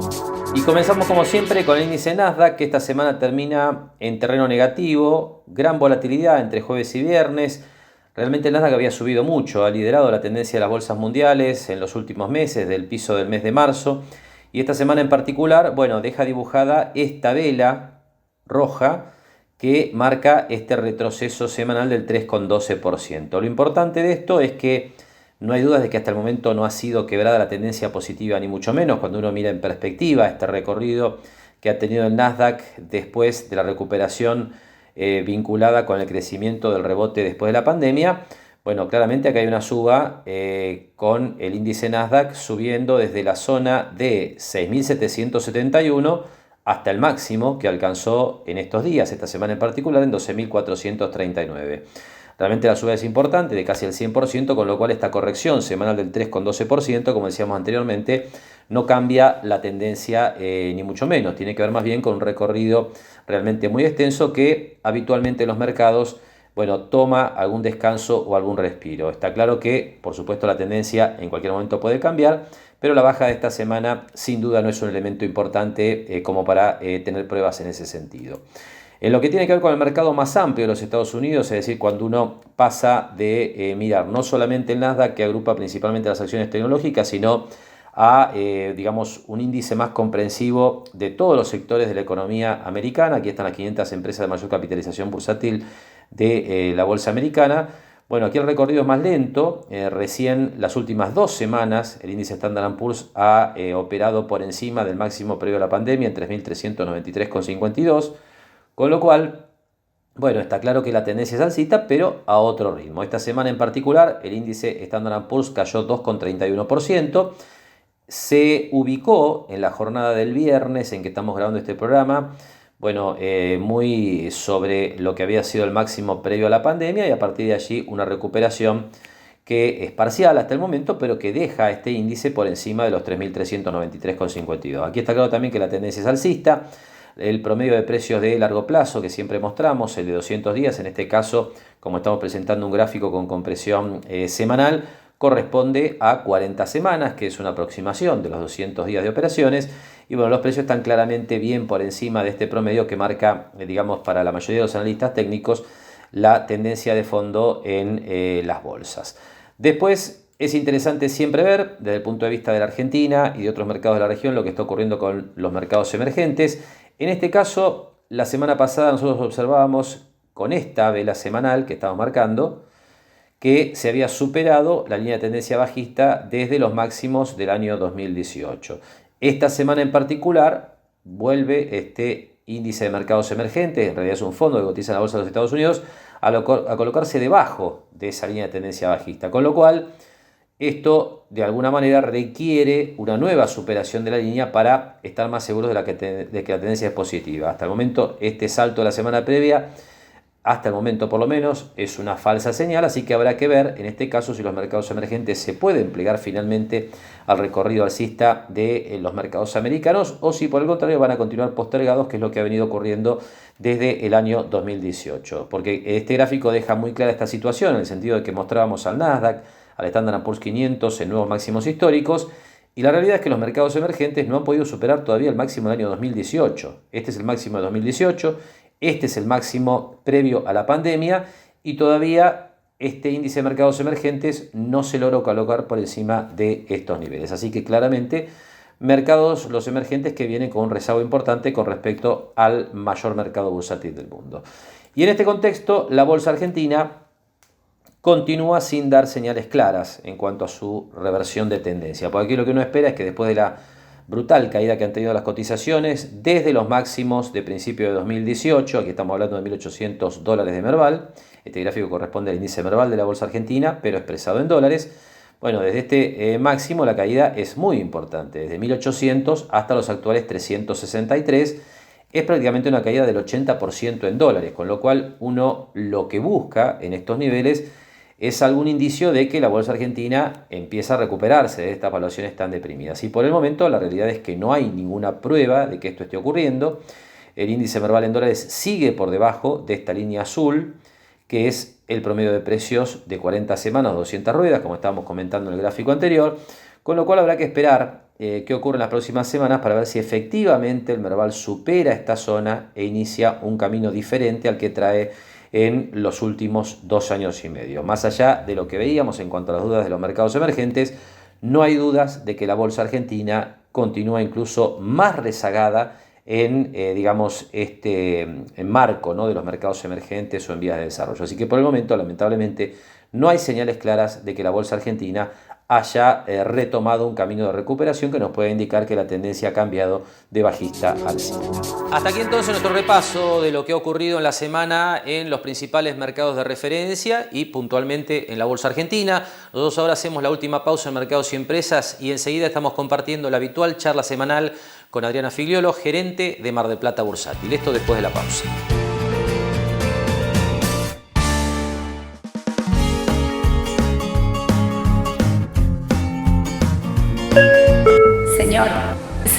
Speaker 1: Y comenzamos como siempre con el índice Nasdaq, que esta semana termina en terreno negativo, gran volatilidad entre jueves y viernes. Realmente el Nasdaq había subido mucho, ha liderado la tendencia de las bolsas mundiales en los últimos meses, del piso del mes de marzo. Y esta semana en particular, bueno, deja dibujada esta vela roja que marca este retroceso semanal del 3,12%. Lo importante de esto es que no hay dudas de que hasta el momento no ha sido quebrada la tendencia positiva, ni mucho menos cuando uno mira en perspectiva este recorrido que ha tenido el Nasdaq después de la recuperación vinculada con el crecimiento del rebote después de la pandemia. Bueno, claramente acá hay una suba con el índice Nasdaq subiendo desde la zona de 6.771 hasta el máximo que alcanzó en estos días, esta semana en particular, en 12.439. Realmente la suba es importante, de casi el 100%, con lo cual esta corrección semanal del 3,12%, como decíamos anteriormente, no cambia la tendencia ni mucho menos. Tiene que ver más bien con un recorrido realmente muy extenso que habitualmente en los mercados, bueno, toma algún descanso o algún respiro. Está claro que, por supuesto, la tendencia en cualquier momento puede cambiar, pero la baja de esta semana sin duda no es un elemento importante como para tener pruebas en ese sentido. En lo que tiene que ver con el mercado más amplio de los Estados Unidos, es decir, cuando uno pasa de mirar no solamente el Nasdaq, que agrupa principalmente las acciones tecnológicas, sino a, digamos, un índice más comprensivo de todos los sectores de la economía americana. Aquí están las 500 empresas de mayor capitalización bursátil de la bolsa americana. Bueno, aquí el recorrido es más lento. Recién las últimas 2 semanas el índice Standard & Poor's ha operado por encima del máximo previo a la pandemia en 3.393,52, con lo cual, bueno, está claro que la tendencia es alcista, pero a otro ritmo. Esta semana en particular el índice Standard & Poor's cayó 2,31%. Se ubicó en la jornada del viernes en que estamos grabando este programa, bueno, muy sobre lo que había sido el máximo previo a la pandemia, y a partir de allí una recuperación que es parcial hasta el momento, pero que deja este índice por encima de los 3.393,52. Aquí está claro también que la tendencia es alcista. El promedio de precios de largo plazo que siempre mostramos, el de 200 días, en este caso, como estamos presentando un gráfico con compresión semanal, corresponde a 40 semanas, que es una aproximación de los 200 días de operaciones. Y bueno, los precios están claramente bien por encima de este promedio que marca, digamos, para la mayoría de los analistas técnicos, la tendencia de fondo en las bolsas. Después es interesante siempre ver, desde el punto de vista de la Argentina y de otros mercados de la región, lo que está ocurriendo con los mercados emergentes. En este caso, la semana pasada nosotros observábamos con esta vela semanal que estamos marcando, que se había superado la línea de tendencia bajista desde los máximos del año 2018. Esta semana en particular vuelve este índice de mercados emergentes, en realidad es un fondo que cotiza en la bolsa de los Estados Unidos, a colocarse debajo de esa línea de tendencia bajista, con lo cual esto de alguna manera requiere una nueva superación de la línea para estar más seguros de que la tendencia es positiva. Hasta el momento este salto de la semana previa, hasta el momento por lo menos, es una falsa señal, así que habrá que ver en este caso si los mercados emergentes se pueden plegar finalmente al recorrido alcista de los mercados americanos o si por el contrario van a continuar postergados, que es lo que ha venido ocurriendo desde el año 2018. Porque este gráfico deja muy clara esta situación en el sentido de que mostrábamos al Nasdaq, al Standard & Poor's 500 en nuevos máximos históricos, y la realidad es que los mercados emergentes no han podido superar todavía el máximo del año 2018. Este es el máximo de 2018. Este es el máximo previo a la pandemia y todavía este índice de mercados emergentes no se logró colocar por encima de estos niveles. Así que claramente mercados los emergentes que vienen con un rezago importante con respecto al mayor mercado bursátil del mundo. Y en este contexto la bolsa argentina continúa sin dar señales claras en cuanto a su reversión de tendencia. Por aquí lo que uno espera es que después de la brutal caída que han tenido las cotizaciones desde los máximos de principio de 2018, aquí estamos hablando de $1.800 de Merval. Este gráfico corresponde al índice Merval de la Bolsa Argentina, pero expresado en dólares. Bueno, desde este máximo la caída es muy importante, desde 1.800 hasta los actuales 363, es prácticamente una caída del 80% en dólares, con lo cual uno lo que busca en estos niveles es algún indicio de que la bolsa argentina empieza a recuperarse de estas valuaciones tan deprimidas. Y por el momento la realidad es que no hay ninguna prueba de que esto esté ocurriendo. El índice Merval en dólares sigue por debajo de esta línea azul, que es el promedio de precios de 40 semanas, 200 ruedas, como estábamos comentando en el gráfico anterior, con lo cual habrá que esperar qué ocurre en las próximas semanas para ver si efectivamente el Merval supera esta zona e inicia un camino diferente al que trae en los últimos 2 años y medio. Más allá de lo que veíamos en cuanto a las dudas de los mercados emergentes, no hay dudas de que la bolsa argentina continúa incluso más rezagada en este marco, ¿no?, de los mercados emergentes o en vías de desarrollo. Así que por el momento, lamentablemente, no hay señales claras de que la bolsa argentina haya retomado un camino de recuperación que nos puede indicar que la tendencia ha cambiado de bajista a alcista. Hasta aquí entonces nuestro repaso de lo que ha ocurrido en la semana en los principales mercados de referencia y puntualmente en la bolsa argentina. Nosotros ahora hacemos la última pausa en Mercados y Empresas y enseguida estamos compartiendo la habitual charla semanal con Adriana Figliolo, gerente de Mar del Plata Bursátil. Esto después de la pausa.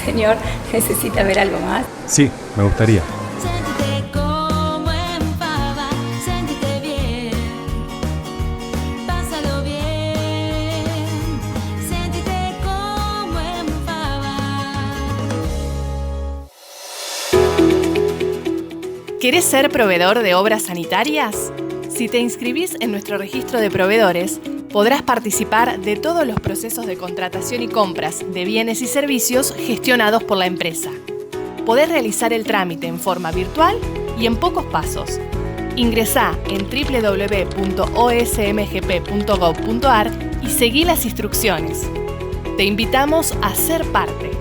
Speaker 7: Señor, ¿necesita ver algo más?
Speaker 13: Sí, me gustaría.
Speaker 9: Sentite como en Fava, sentite bien, pásalo bien, sentite como en Fava.
Speaker 6: ¿Querés ser proveedor de obras sanitarias? Si te inscribís en nuestro registro de proveedores, podrás participar de todos los procesos de contratación y compras de bienes y servicios gestionados por la empresa. Podés realizar el trámite en forma virtual y en pocos pasos. Ingresá en www.osmgp.gov.ar y seguí las instrucciones. Te invitamos a ser parte.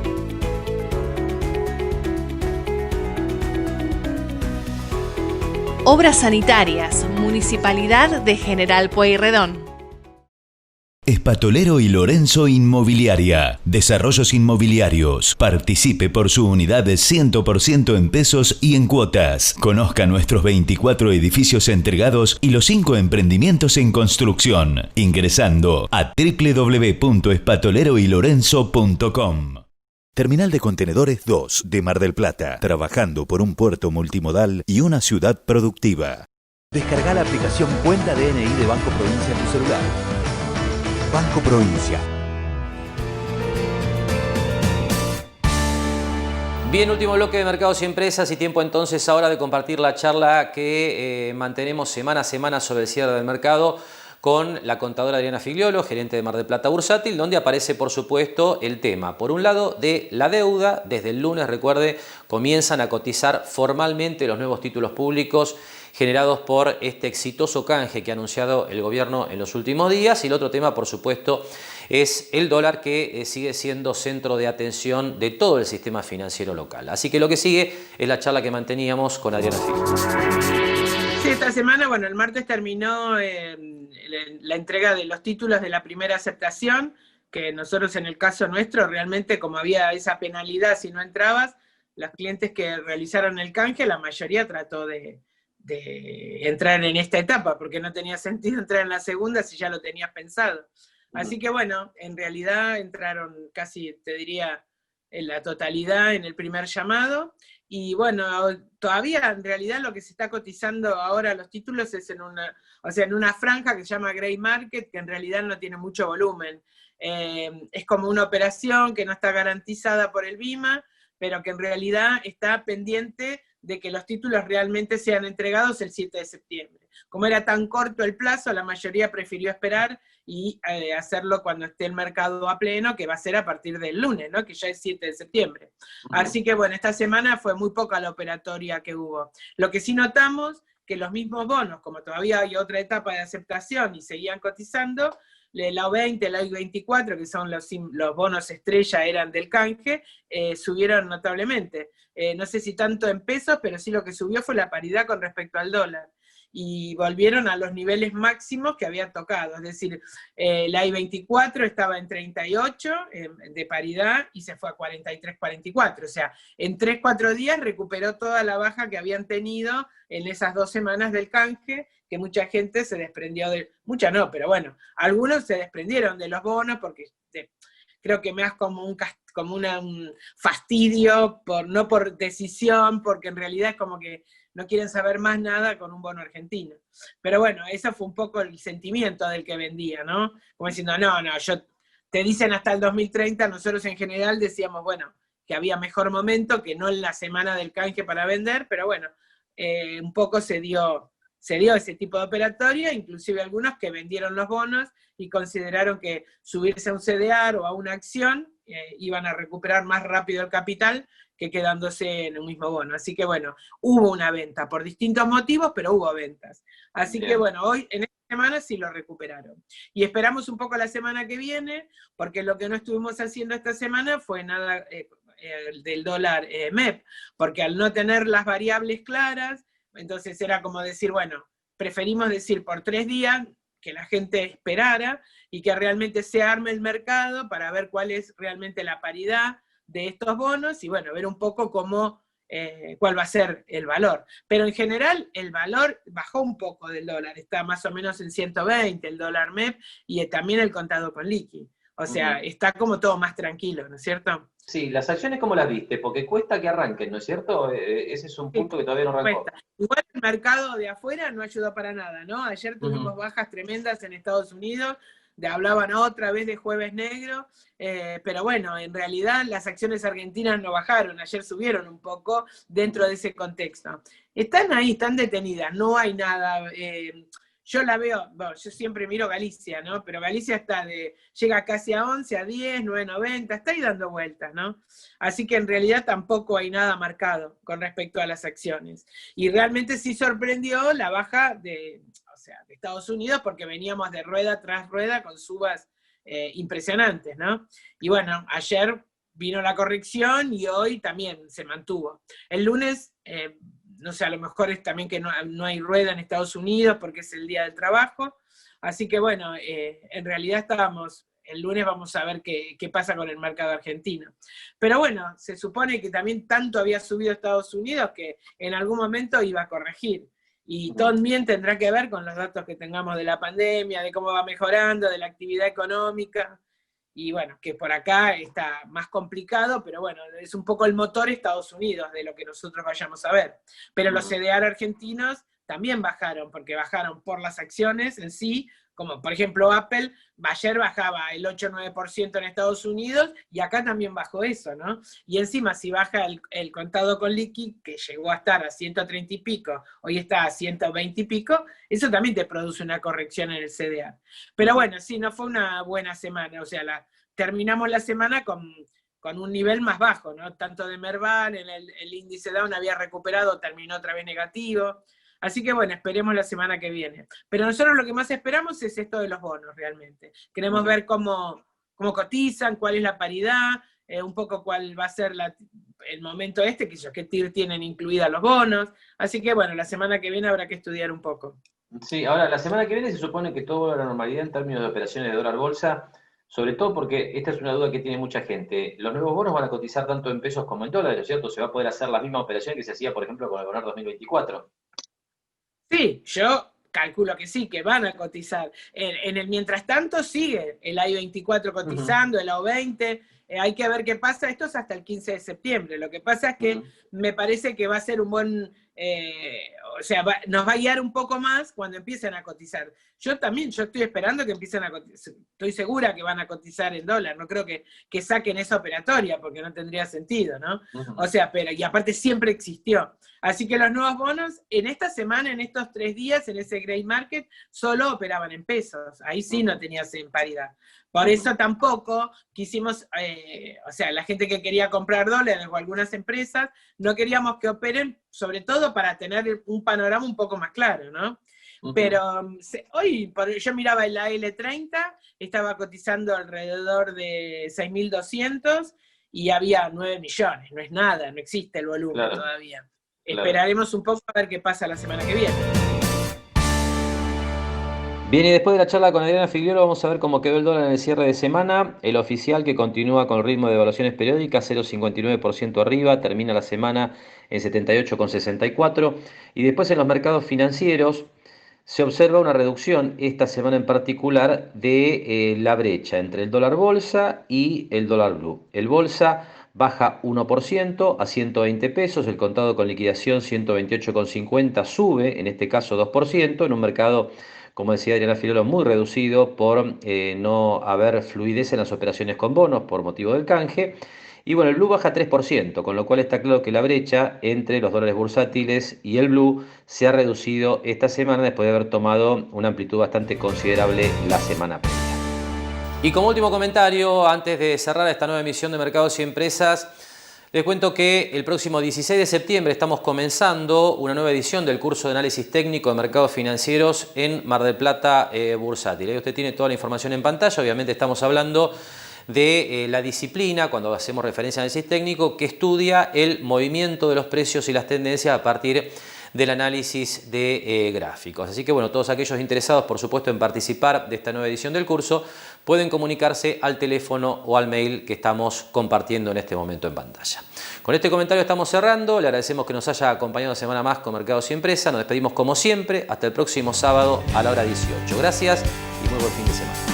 Speaker 6: Obras Sanitarias, Municipalidad de General Pueyrredón.
Speaker 3: Espatolero y Lorenzo Inmobiliaria. Desarrollos inmobiliarios. Participe por su unidad de 100% en pesos y en cuotas. Conozca nuestros 24 edificios entregados y los 5 emprendimientos en construcción. Ingresando a www.espatoleroylorenzo.com.
Speaker 8: Terminal de Contenedores 2 de Mar del Plata. Trabajando por un puerto multimodal y una ciudad productiva.
Speaker 10: Descarga la aplicación Cuenta DNI de Banco Provincia en tu celular. Banco Provincia.
Speaker 1: Bien, último bloque de Mercados y Empresas y tiempo entonces ahora de compartir la charla que mantenemos semana a semana sobre el cierre del mercado con la contadora Adriana Figliolo, gerente de Mar del Plata Bursátil, donde aparece por supuesto el tema, por un lado, de la deuda. Desde el lunes, recuerde, comienzan a cotizar formalmente los nuevos títulos públicos generados por este exitoso canje que ha anunciado el gobierno en los últimos días. Y el otro tema, por supuesto, es el dólar, que sigue siendo centro de atención de todo el sistema financiero local. Así que lo que sigue es la charla que manteníamos con Adriana Figliolo.
Speaker 14: Sí, esta semana, bueno, el martes terminó la entrega de los títulos de la primera aceptación, que nosotros en el caso nuestro, realmente como había esa penalidad si no entrabas, los clientes que realizaron el canje, la mayoría trató de entrar en esta etapa, porque no tenía sentido entrar en la segunda si ya lo tenías pensado. Así que bueno, en realidad entraron casi, te diría, en la totalidad en el primer llamado, y bueno, todavía en realidad lo que se está cotizando ahora los títulos es en una franja que se llama Gray Market, que en realidad no tiene mucho volumen. Es como una operación que no está garantizada por el BIMA, pero que en realidad está pendiente de que los títulos realmente sean entregados el 7 de septiembre. Como era tan corto el plazo, la mayoría prefirió esperar y hacerlo cuando esté el mercado a pleno, que va a ser a partir del lunes, ¿no?, que ya es 7 de septiembre. Así que bueno, esta semana fue muy poca la operatoria que hubo. Lo que sí notamos, que los mismos bonos, como todavía hay otra etapa de aceptación y seguían cotizando, la O20, la I24, que son los bonos estrella, eran del canje, subieron notablemente. No sé si tanto en pesos, pero sí lo que subió fue la paridad con respecto al dólar. Y volvieron a los niveles máximos que había tocado. Es decir, la I24 estaba en 38 de paridad y se fue a 43, 44. O sea, en 3-4 días recuperó toda la baja que habían tenido en esas 2 semanas del canje, que mucha gente se desprendió de... Mucha no, pero bueno, algunos se desprendieron de los bonos porque creo que me das como un fastidio, no por decisión, porque en realidad es como que no quieren saber más nada con un bono argentino. Pero bueno, ese fue un poco el sentimiento del que vendía, ¿no? Como diciendo, no, te dicen hasta el 2030, nosotros en general decíamos, bueno, que había mejor momento, que no en la semana del canje para vender, pero bueno, un poco se dio ese tipo de operatoria, inclusive algunos que vendieron los bonos y consideraron que subirse a un CDR o a una acción iban a recuperar más rápido el capital que quedándose en un mismo bono. Así que bueno, hubo una venta por distintos motivos, pero hubo ventas. Así que bueno, hoy, en esta semana sí lo recuperaron. Y esperamos un poco la semana que viene, porque lo que no estuvimos haciendo esta semana fue nada del dólar MEP, porque al no tener las variables claras, entonces era como decir, bueno, preferimos decir por 3 días que la gente esperara y que realmente se arme el mercado para ver cuál es realmente la paridad de estos bonos y bueno, ver un poco cuál va a ser el valor. Pero en general el valor bajó un poco del dólar, está más o menos en 120 el dólar MEP y también el contado con liqui. O sea, está como todo más tranquilo, ¿no es cierto?
Speaker 1: Sí, las acciones, ¿cómo las viste? Porque cuesta que arranquen, ¿no es cierto? Ese es un punto que todavía no arrancó.
Speaker 14: Cuesta. Igual el mercado de afuera no ayudó para nada, ¿no? Ayer tuvimos bajas tremendas en Estados Unidos, hablaban otra vez de jueves negro, pero bueno, en realidad las acciones argentinas no bajaron, ayer subieron un poco dentro de ese contexto. Están ahí, están detenidas, no hay nada... yo la veo, bueno, yo siempre miro Galicia, ¿no? Pero Galicia llega casi a 11, a 10, 9.90, está ahí dando vueltas, ¿no? Así que en realidad tampoco hay nada marcado con respecto a las acciones. Y realmente sí sorprendió la baja de Estados Unidos, porque veníamos de rueda tras rueda con subas impresionantes, ¿no? Y bueno, ayer vino la corrección y hoy también se mantuvo. El lunes... no sé, a lo mejor es también que no hay rueda en Estados Unidos porque es el día del trabajo, así que bueno, en realidad el lunes vamos a ver qué pasa con el mercado argentino. Pero bueno, se supone que también tanto había subido Estados Unidos que en algún momento iba a corregir, y también tendrá que ver con los datos que tengamos de la pandemia, de cómo va mejorando, de la actividad económica, y bueno, que por acá está más complicado, pero bueno, es un poco el motor Estados Unidos de lo que nosotros vayamos a ver. Pero los CDR argentinos también bajaron, porque bajaron por las acciones en sí, como por ejemplo Apple, ayer bajaba el 8-9% en Estados Unidos, y acá también bajó eso, ¿no? Y encima si baja el contado con liqui, que llegó a estar a 130 y pico, hoy está a 120 y pico, eso también te produce una corrección en el CDR. Pero bueno, sí, no fue una buena semana, o sea, terminamos la semana con un nivel más bajo, ¿no? Tanto de Merval, el índice Dow había recuperado, terminó otra vez negativo. Así que bueno, esperemos la semana que viene. Pero nosotros lo que más esperamos es esto de los bonos, realmente. Queremos ver cómo cotizan, cuál es la paridad, un poco cuál va a ser el momento qué TIR tienen incluidas los bonos. Así que bueno, la semana que viene habrá que estudiar un poco.
Speaker 1: Sí, ahora, la semana que viene se supone que todo vuelve a la normalidad en términos de operaciones de dólar bolsa, sobre todo porque esta es una duda que tiene mucha gente. Los nuevos bonos van a cotizar tanto en pesos como en dólares, ¿cierto? Se va a poder hacer la misma operación que se hacía, por ejemplo, con el Bonar 2024.
Speaker 14: Sí, yo calculo que sí, que van a cotizar. En el mientras tanto sigue el I-24 cotizando, el O20, hay que ver qué pasa. Esto es hasta el 15 de septiembre. Lo que pasa es que me parece que va a ser un buen... nos va a guiar un poco más cuando empiecen a cotizar. Yo estoy esperando que empiecen a cotizar. Estoy segura que van a cotizar en dólar. No creo que saquen esa operatoria, porque no tendría sentido, ¿no? O sea, y aparte siempre existió. Así que los nuevos bonos, en esta semana, en estos 3 días, en ese gray market, solo operaban en pesos. Ahí sí no tenías en paridad. Por eso tampoco quisimos o sea, la gente que quería comprar dólares o algunas empresas, no queríamos que operen, sobre todo para tener un panorama un poco más claro, ¿no? Pero hoy yo miraba el AL30, estaba cotizando alrededor de 6.200 y había 9 millones, no es nada, no existe el volumen todavía. Esperaremos un poco a ver qué pasa la semana que viene.
Speaker 1: Bien, y después de la charla con Adriana Figliolo vamos a ver cómo quedó el dólar en el cierre de semana. El oficial, que continúa con el ritmo de evaluaciones periódicas, 0,59% arriba, termina la semana en 78,64. Y después en los mercados financieros se observa una reducción esta semana en particular de la brecha entre el dólar bolsa y el dólar blue. El bolsa baja 1% a 120 pesos, el contado con liquidación 128,50 sube, en este caso 2%, en un mercado, como decía Adriana Figliolo, muy reducido por no haber fluidez en las operaciones con bonos por motivo del canje. Y bueno, el blue baja 3%, con lo cual está claro que la brecha entre los dólares bursátiles y el blue se ha reducido esta semana después de haber tomado una amplitud bastante considerable la semana previa. Y como último comentario, antes de cerrar esta nueva emisión de Mercados y Empresas, les cuento que el próximo 16 de septiembre estamos comenzando una nueva edición del curso de análisis técnico de mercados financieros en Mar del Plata Bursátil. Ahí usted tiene toda la información en pantalla. Obviamente estamos hablando de la disciplina, cuando hacemos referencia a análisis técnico, que estudia el movimiento de los precios y las tendencias a partir del análisis de gráficos. Así que bueno, todos aquellos interesados, por supuesto, en participar de esta nueva edición del curso, pueden comunicarse al teléfono o al mail que estamos compartiendo en este momento en pantalla. Con este comentario estamos cerrando. Le agradecemos que nos haya acompañado una semana más con Mercados y Empresas. Nos despedimos como siempre. Hasta el próximo sábado a la hora 18. Gracias y muy buen fin de semana.